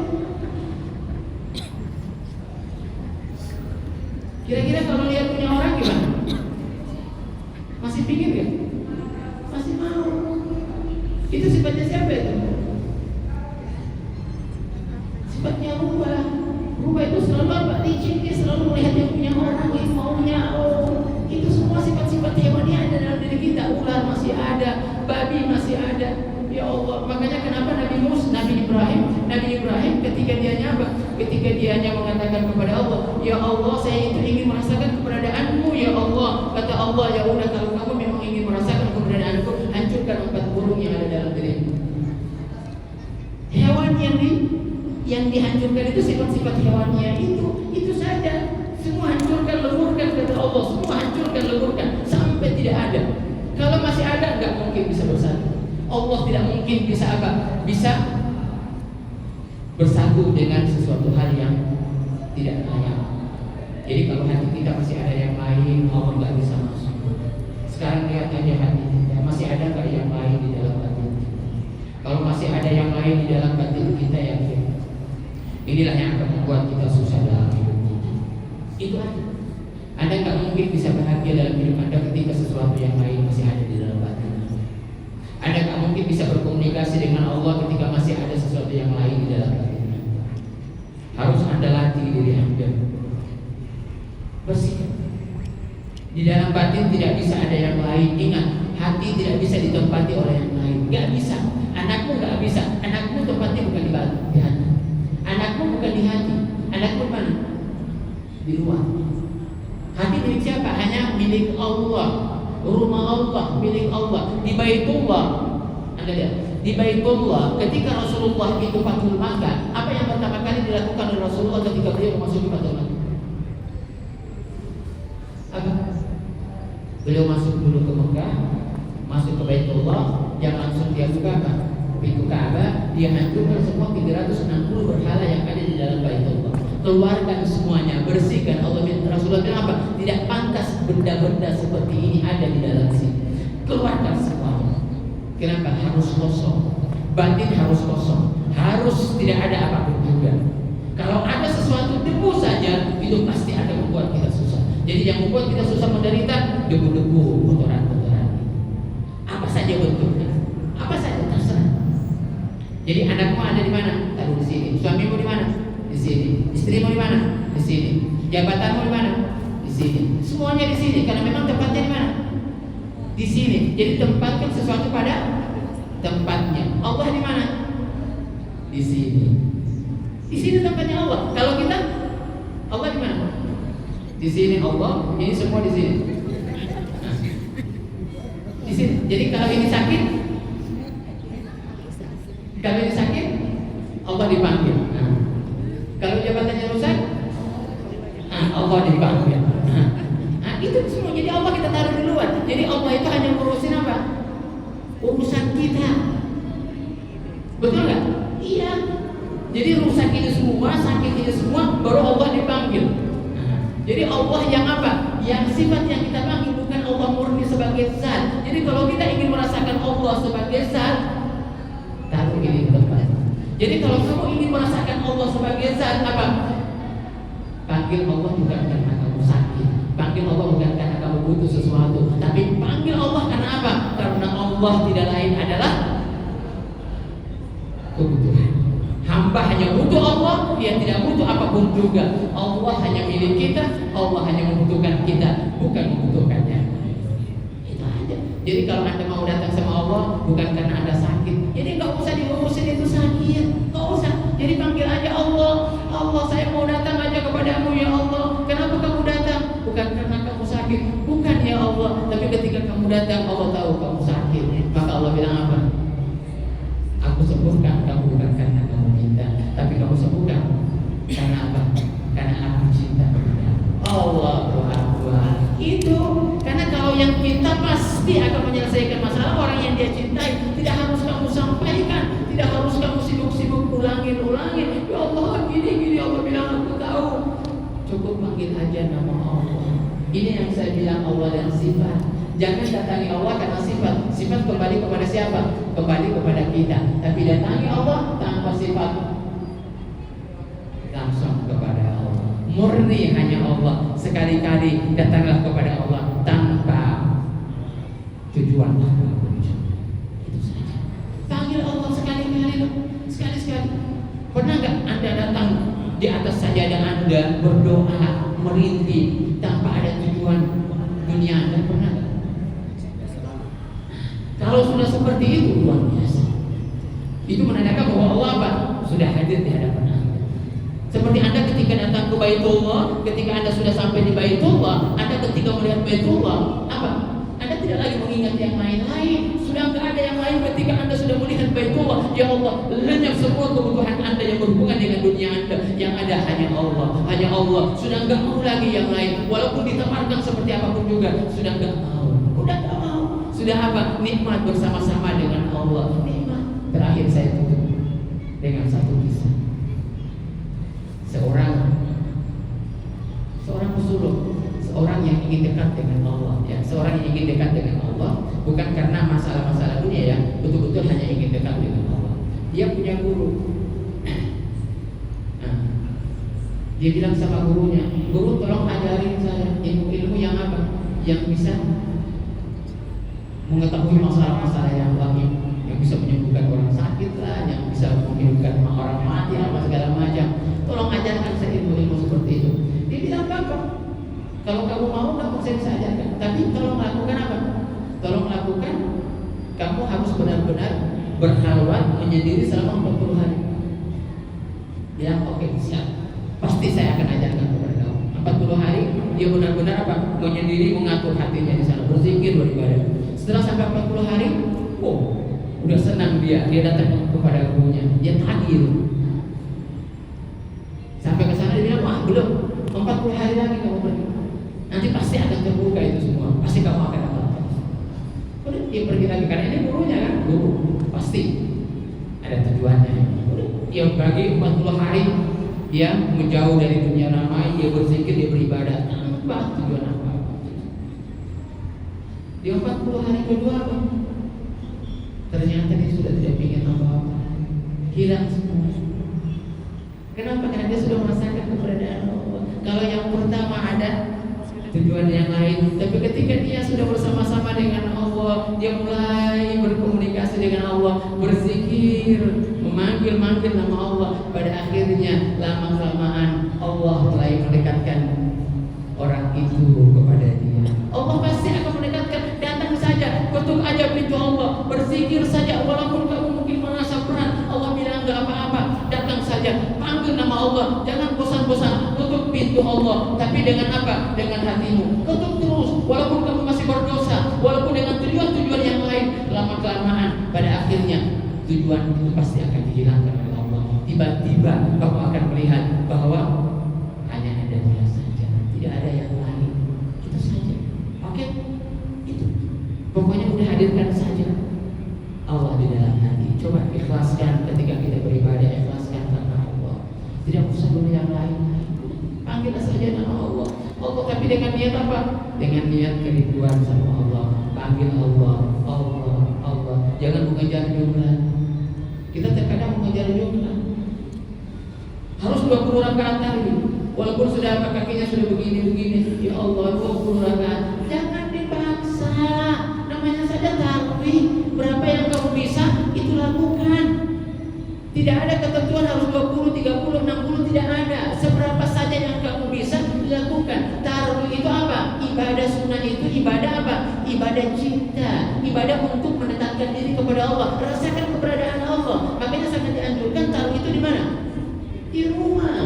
Itu sifatnya siapa itu? Sifatnya rubah. Rubah itu selalu apa? Licin, dia selalu melihat yang punya orang, yang maunya. Oh, itu semua sifat-sifat hewan yang ada dalam diri kita. Ular masih ada, babi masih ada. Ya Allah, makanya kenapa Nabi Ibrahim ketika dia nyapa, ketika dia hanya mengatakan kepada Allah, ya Allah, saya itu ingin merasakan keberadaanmu ya Allah. Kata Allah, ya udah, kalau kamu memang ingin merasakan keberadaanku, hancurkan 4 burung yang ada dalam dirimu. Hewan yang dihancurkan itu sifat-sifat hewannya itu saja. Semua hancurkan, leburkan, kata Allah. Semua hancurkan, leburkan, sampai tidak ada. Kalau masih ada, nggak mungkin bisa bersatu. Allah tidak mungkin bisa apa? Bisa bersatu dengan sesuatu hal yang tidak layak. Jadi kalau hati kita masih ada yang lain, Allah nggak bisa masuk. Sekarang lihat aja hati kita, masih ada nggak yang lain di dalam hati? Kalau masih ada yang lain di dalam hati kita, yakin inilah yang akan membuat kita susah dalam hidup kita. Itu aja. Anda nggak mungkin bisa bahagia dalam hidup Anda ketika sesuatu yang lain masih ada di dalam hati. Anda nggak mungkin bisa berkomunikasi dengan Allah ketika masih ada sesuatu yang lain di dalam hati. Harus Anda latih diri Anda. Bersihkan. Di dalam batin tidak bisa ada yang lain. Ingat, hati tidak bisa ditempati oleh yang lain. Nggak bisa. Anakmu nggak bisa. Anakmu tempatnya bukan di hati. Anakmu bukan di hati. Anakmu mana? Di luar. Hati milik siapa? Hanya milik Allah. Rumah Allah, milik Allah. Di Baitullah, Anda lihat, di Baitullah ketika Rasulullah itu Fathul Makkah, apa yang pertama kali dilakukan oleh Rasulullah ketika beliau memasuki Fathul Makkah? Apa? Beliau masuk dulu ke Mekah, masuk ke Baitullah, yang langsung dia buka apa? Pintu Ka'bah, dia hancurkan semua 360 berhala yang ada di dalam Baitullah. Keluarkan semuanya, bersihkan. Rasulullah bilang apa? Tidak pantas benda-benda seperti ini ada di dalam sini. Keluarkan semuanya. Kenapa? Harus kosong. Batin harus kosong. Harus tidak ada apapun juga. Kalau ada sesuatu debu saja, itu pasti akan membuat kita susah. Jadi yang membuat kita susah menderita, debu-debu, kotoran-kotoran. Apa saja bentuknya, apa saja terserah. Jadi anakmu ada di mana? Taruh di sini. Suamimu di mana? Di sini. Istrimu di mana? Di sini. Jabatanmu di mana? Di sini. Semuanya di sini karena memang tempatnya di mana? Di sini. Jadi tempatkan sesuatu pada tempatnya. Allah di mana? Di sini. Di sini tempatnya Allah. Kalau kita, Allah di mana? Di sini Allah. Ini semua di sini. Di sini. Jadi kalau ini sakit, Allah dipanggil. Kalau jabatannya rusak, Allah dipanggil. Itu semua. Jadi Allah kita taruh di luar. Jadi Allah itu hanya ngurusin apa? Urusan kita. Betul nggak? Iya. Jadi rusak ini semua, sakit ini semua, baru Allah dipanggil. Jadi Allah yang apa? Yang sifat yang kita panggil bukan Allah murni sebagai zat. Jadi kalau kita ingin merasakan Allah sebagai zat, taruh ini di tempat. Jadi kalau kamu ingin merasakan Allah sebagai zat, apa? Panggil Allah bukan karena kamu sakit, panggil Allah bukan karena kamu butuh sesuatu, tapi panggil Allah karena apa? Karena Allah tidak lain adalah kebutuhan. Hamba hanya butuh Allah, dia tidak butuh apapun juga. Allah hanya milik kita, Allah hanya membutuhkan kita, bukan membutuhkannya. Itu aja. Jadi kalau Anda mau datang sama Allah, bukan karena Anda sakit, jadi nggak usah diurusin itu sakit, nggak usah. Jadi panggil aja Allah. Allah, saya mau datang aja kepadamu ya Allah. Kenapa kamu datang? Bukan karena kamu sakit, bukan ya Allah. Tapi ketika kamu datang, Allah tahu kamu sakit. Maka Allah bilang apa? Aku sembuhkan kamu bukan karena kamu minta, tapi kamu sembuhkan karena apa? Karena aku cinta. Allah Akbar. Itu karena kalau yang cinta pasti akan menyelesaikan masalah. Orang yang dia cintai tidak harus kamu sampaikan, tidak harus kamu sibuk-sibuk ulangin. Ya Allah gini Allah bilang aku tahu. Cukup panggil aja nama Allah. Ini yang saya bilang Allah dan sifat. Jangan datangi Allah karena sifat. Sifat kembali kepada siapa? Kembali kepada kita. Tapi datangi Allah tanpa sifat, langsung kepada Allah. Murni hanya Allah. Sekali-kali datanglah kepada Allah tanpa tujuan apapun. Itu saja. sajadah Anda berdoa, merintih tanpa ada tujuan dunia Anda, pernah nggak? Kalau sudah seperti itu luar biasa. Itu menandakan bahwa Allah apa? Sudah hadir di hadapan Anda. Seperti Anda ketika datang ke Baitullah, ketika Anda sudah sampai di Baitullah, Anda ketika melihat Baitullah, apa? Anda tidak lagi mengingat yang lain-lain. Sudah nggak ada yang lain ketika Anda sudah melihat Baitullah. Ya Allah, lenyap semua kebutuhan Anda yang berhubungan dengan dunia Anda. Yang ada hanya Allah, hanya Allah. Sudah nggak mau lagi yang lain. Walaupun ditawarkan seperti apapun juga, sudah nggak mau. Udah nggak mau. Sudah apa? Nikmat bersama-sama dengan Allah. Nikmat. Terakhir saya tutup dengan satu kisah. Seorang pesuluk, seorang yang ingin dekat dengan Allah, ya, seorang yang ingin dekat dengan Allah, bukan karena masalah-masalah dunia, ya, betul-betul hanya ingin dekat dengan Allah. Dia punya guru. Nah, dia bilang sama gurunya, guru tolong ajarin saya ilmu-ilmu yang apa? Yang bisa mengetahui masalah-masalah yang gaib, yang bisa menyembuhkan orang sakit lah, yang bisa menghidupkan orang mati apa segala macam. Tolong ajarkan saya ilmu-ilmu seperti itu. Dia bilang, apa? Kalau kamu mau, saya bisa ajarkan. Tapi tolong lakukan apa? Tolong lakukan. Kamu harus benar-benar berhalwat menyendiri selama 40 hari. Dia oke, siap. Pasti saya akan ajarkan kepada kamu. 40 hari dia benar-benar apa? Menyendiri, mengatur hatinya di sana, berzikir, beribadah. Setelah sampai 40 hari, udah senang dia datang kepada gurunya, dia tagih. Sampai ke sana dia bilang, wah belum, 40 hari lagi kamu pergi. Nanti pasti akan terbuka itu semua, pasti kamu akan dapat. Udah, dia pergi lagi karena ini gurunya kan, guru pasti ada tujuannya. Udah, dia bagi 40 hari, dia menjauh dari dunia ramai, dia berzikir, dia beribadah tanpa tujuan apa. Di 40 hari kedua apa? Ternyata dia sudah tidak ingin apa-apa, hilang semua. Kenapa? Karena dia sudah merasakan keberadaan Allah. Kalau yang pertama ada tujuan yang lain, tapi ketika dia sudah bersama-sama dengan Allah, dia mulai berkomunikasi dengan Allah, berzikir, memanggil nama Allah. Pada akhirnya lama-kelamaan Allah mulai mendekatkan orang itu kepada dia. Allah pasti akan mendekatkan. Datang saja, ketuk aja pintu Allah, berzikir saja walaupun kamu mungkin merasa berat. Allah bilang enggak apa-apa, datang saja, panggil nama Allah, jangan bosan-bosan, tutup pintu Allah. Tapi dengan apa? Dengan hatimu, tutup terus walaupun kamu masih berdosa, walaupun dengan tujuan-tujuan yang lain. Lama-kelamaan pada akhirnya tujuan itu pasti akan dihilangkan oleh Allah. Tiba-tiba kamu akan melihat bahwa hanya ada Dia saja, tidak ada yang lain. Itu saja. Oke? Itu. Pokoknya udah hadirkan saja Allah di dalam hati. Coba ikhlaskan ketika kita beribadah, ikhlaskan karena Allah. Tidak usah dulu yang lain. Panggil saja nama Allah. Allah, tapi dengan niat apa? Dengan niat kerinduan sama Allah. Panggil Allah, Allah, Allah. Jangan mengejar jumlah. Kita terkadang mengejar jumlah. Harus 20 rakaat tadi. Walaupun sudah kakinya sudah begini-begini, ya Allah 20 rakaat. Jangan dipaksa. Namanya saja tarawih. Berapa yang kamu bisa, itu lakukan. Tidak ada ketentuan harus 20, 30, 60, tidak ada. Seberapa saja yang kamu bisa dilakukan. Tarawih itu apa? Ibadah sunnah itu ibadah apa? Ibadah cinta. Ibadah untuk mendekatkan diri kepada Allah. Rasakan keberadaan Allah. Makanya sangat dianjurkan tarawih itu di mana? Di rumah.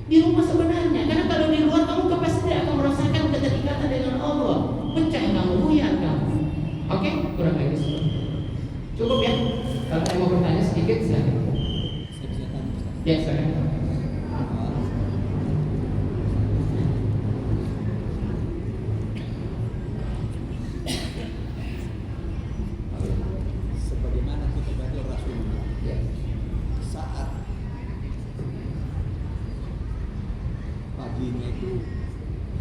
Di rumah sebenarnya. Karena kalau di luar kamu pasti tidak akan merasakan keterikatan dengan Allah. Pecah kamu, buyar kamu. Oke? Kurang lagi sebentar. Cukup ya? Kalau saya mau bertanya sedikit, silakan. Ya, silakan. Sebagaimana kita baca Rasulullah, Ya. saat paginya itu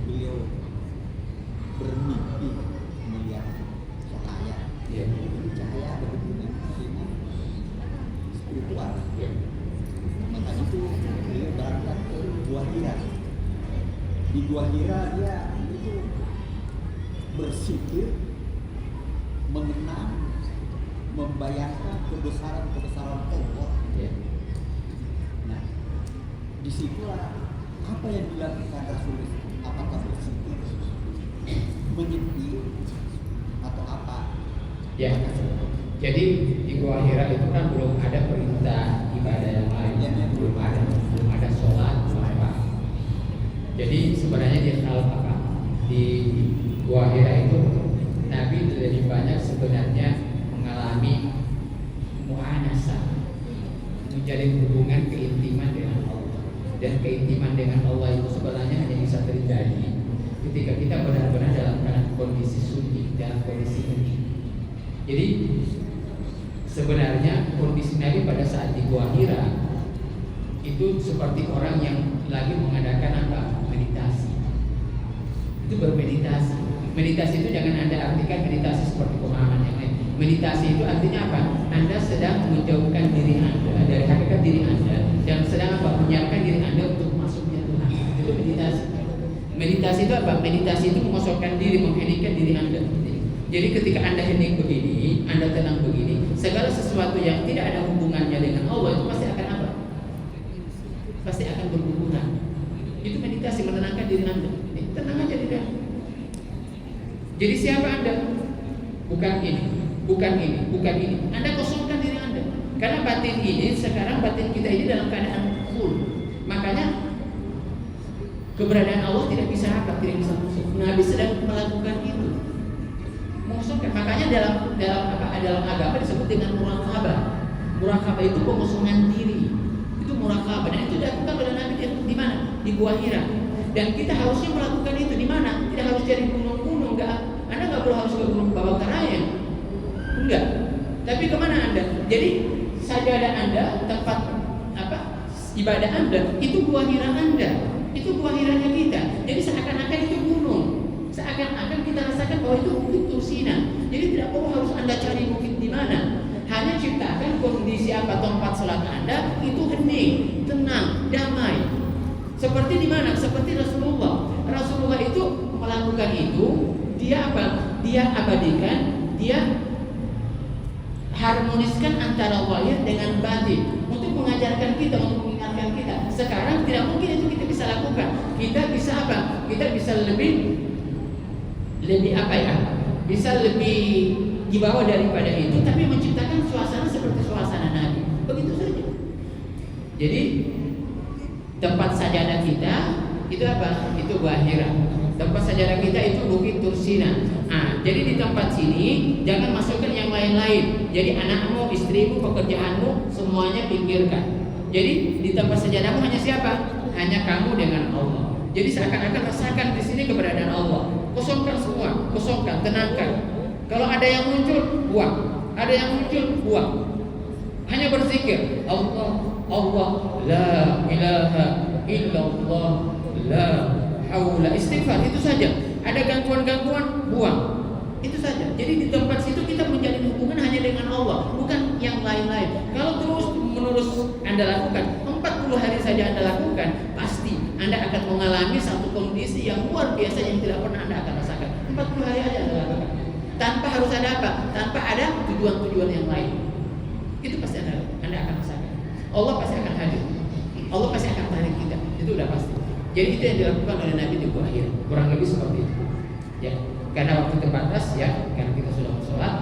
beliau bermimpi melihat cahaya. Ya. Ini cahaya ada hubungan dengan spiritual. Ya. Maka itu beliau berangkat ke Gua Hira. Di Gua Hira dia itu bersikir, mengenang, membayangkan kebesaran Allah. Ya. Nah, disitulah apa yang dilakukan Rasul, apakah bersikir, menyepi atau apa? Ya. Jadi di Gua Hira itu kan belum ada perintah ibadah yang lain, belum ada sholat, belum apa. Jadi sebenarnya di apa di Gua Hira itu Nabi lebih banyak sebenarnya mengalami mu'anasah, menjalin hubungan keintiman dengan Allah. Dan keintiman dengan Allah itu sebenarnya hanya bisa terjadi ketika kita benar-benar dalam kondisi sunyi, dalam kondisi hening. Jadi sebenarnya kondisi Nabi pada saat di Gua Hira itu seperti orang yang lagi mengadakan apa? Meditasi. Itu bermeditasi. Meditasi itu jangan Anda artikan meditasi seperti pemahaman yang lain. Meditasi itu artinya apa? Anda sedang menjauhkan diri Anda dari hakikat diri Anda dan sedang apa? Menyiapkan diri Anda untuk masuknya Tuhan. Itu meditasi. Meditasi itu apa? Meditasi itu mengosongkan diri, mengheningkan diri Anda. Jadi ketika Anda hening begini, Anda tenang begini, segala sesuatu yang tidak ada hubungannya dengan Allah itu pasti akan apa? Pasti akan berhubungan. Itu meditasi, menenangkan diri Anda. Tenang aja diri Anda. Jadi siapa Anda? Bukan ini, bukan ini, bukan ini. Anda kosongkan diri Anda. Karena batin ini, sekarang batin kita ini dalam keadaan full. Makanya keberadaan Allah tidak bisa apa? Tidak bisa musuh. Nabi sedang melakukan itu. Mengosongkan. Makanya dalam agama disebut dengan murakabah. Murakabah itu pengosongan diri. Itu murakabah. Dan itu dilakukan oleh Nabi di mana? Di Gua Hira. Dan kita harusnya melakukan itu di mana? Tidak harus jadi gunung-gunung. Anda nggak perlu harus ke gunung Bawangkaraya. Enggak. Tapi kemana Anda? Jadi sajadah Anda, tempat apa? Ibadah Anda itu Gua Hira Anda. Itu Gua Hiranya kita. Jadi seakan-akan itu gunung. Seakan-akan kita rasakan bahwa itu bukit Tursina. Jadi tidak perlu harus Anda cari bukit di mana. Hanya ciptakan kondisi apa tempat sholat Anda itu hening, tenang, damai. Seperti di mana? Seperti Rasulullah. Rasulullah itu melakukan itu. Dia apa? Dia abadikan. Dia harmoniskan antara zahir dengan batin untuk mengajarkan kita, untuk mengingatkan kita. Sekarang tidak mungkin itu kita bisa lakukan. Kita bisa apa? Kita bisa lebih apa ya? Bisa lebih di bawah daripada itu, tapi menciptakan suasana seperti suasana Nabi. Begitu saja. Jadi tempat sajadah kita itu apa? Itu Gua Hira. Tempat sajadah kita itu Bukit Tursina. Nah, jadi di tempat sini jangan masukkan yang lain-lain. Jadi anakmu, istrimu, pekerjaanmu semuanya pinggirkan. Jadi di tempat sajadahmu hanya siapa? Hanya kamu dengan Allah. Jadi seakan-akan rasakan di sini keberadaan Allah. Kosongkan semua, kosongkan, tenangkan. Kalau ada yang muncul, buang. Ada yang muncul, buang. Hanya berzikir, Allah, Allah, la ilaha illallah, la haula, istighfar, itu saja. Ada gangguan-gangguan, buang. Itu saja. Jadi di tempat situ kita menjalin hubungan hanya dengan Allah, bukan yang lain-lain. Kalau terus menerus Anda lakukan, 40 hari saja Anda lakukan, pasti Anda akan mengalami satu kondisi yang luar biasa yang tidak pernah Anda akan rasakan. 40 hari aja Anda lakukan. Tanpa harus ada apa? Tanpa ada tujuan-tujuan yang lain. Itu pasti Anda akan rasakan. Allah pasti akan hadir. Allah pasti akan tarik kita. Itu udah pasti. Jadi itu yang dilakukan oleh Nabi di Gua Hira. Kurang lebih seperti itu. Ya, karena waktu terbatas ya, karena kita sudah sholat.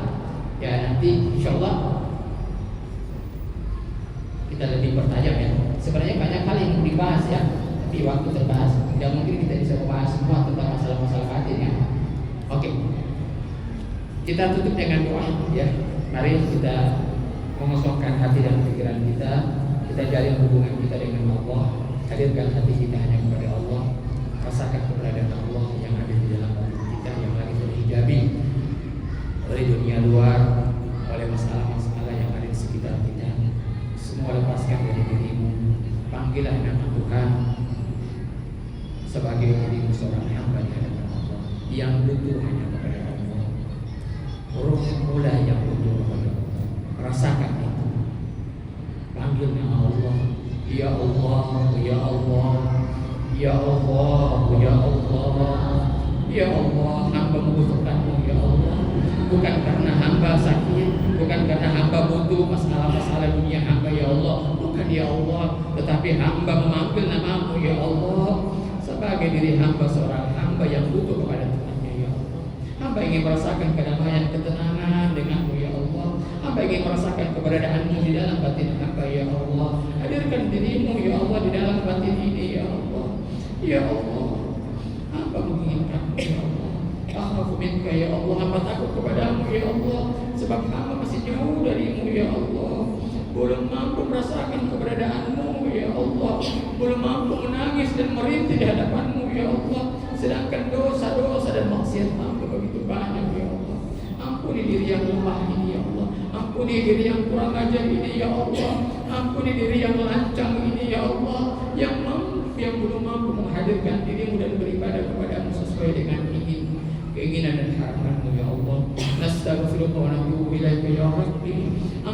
Ya nanti insya Allah kita lebih bertajam ya. Sebenarnya banyak hal yang dibahas ya, tapi waktu terbatas. Tidak mungkin kita bisa membahas semua tentang masalah-masalah batin ya. Oke. Kita tutup dengan doa ya. Mari kita mengosongkan hati dan pikiran kita. Kita jalin hubungan kita dengan Allah. Hadirkan hati kita hanya kepada Allah. Rasakan keberadaan Allah yang ada di dalam hati kita, yang lagi terhijabi oleh dunia luar, oleh masalah-masalah yang ada di sekitar kita. Semua lepaskan dari dirimu. Panggillah nama Tuhan sebagai dirimu seorang hamba di hadapan Allah yang butuh hanya kepada Allah. Ruh mula yang butuh kepada Allah. Rasakan itu. Panggil nama Allah. Ya Allah, Ya Allah, Ya Allah, Ya Allah, Ya Allah, hamba membutuhkanmu Ya Allah. Bukan karena hamba sakit, bukan karena hamba butuh masalah-masalah dunia hamba ya Allah, bukan ya Allah, tetapi hamba memanggil namamu ya Allah sebagai diri hamba seorang hamba yang butuh kepada Tuhannya ya Allah. Hamba ingin merasakan kedamaian, ketenangan denganmu ya Allah. Hamba ingin merasakan keberadaanmu di dalam batin hamba ya Allah. Hadirkan dirimu ya Allah di dalam batin ini ya Allah. Ya Allah, hamba menginginkanmu ya Allah. Akhafu minka ya Allah, hamba takut kepadamu ya Allah, sebab hamba masih jauh darimu ya Allah. Belum mampu merasakan keberadaanmu ya Allah, belum mampu menangis dan merintih di hadapanmu ya Allah. Sedangkan dosa-dosa dan maksiat hamba begitu banyak ya Allah. Ampuni diri yang lemah ini ya Allah, ampuni diri yang kurang ajar ini ya Allah, ampuni diri yang lancang ini ya Allah, yang belum mampu menghadirkan dirimu dan beribadah kepadamu sesuai dengan keinginan dan harapanmu ya Allah. Nastaghfiruka wa natubu ilaika ya Rabbi.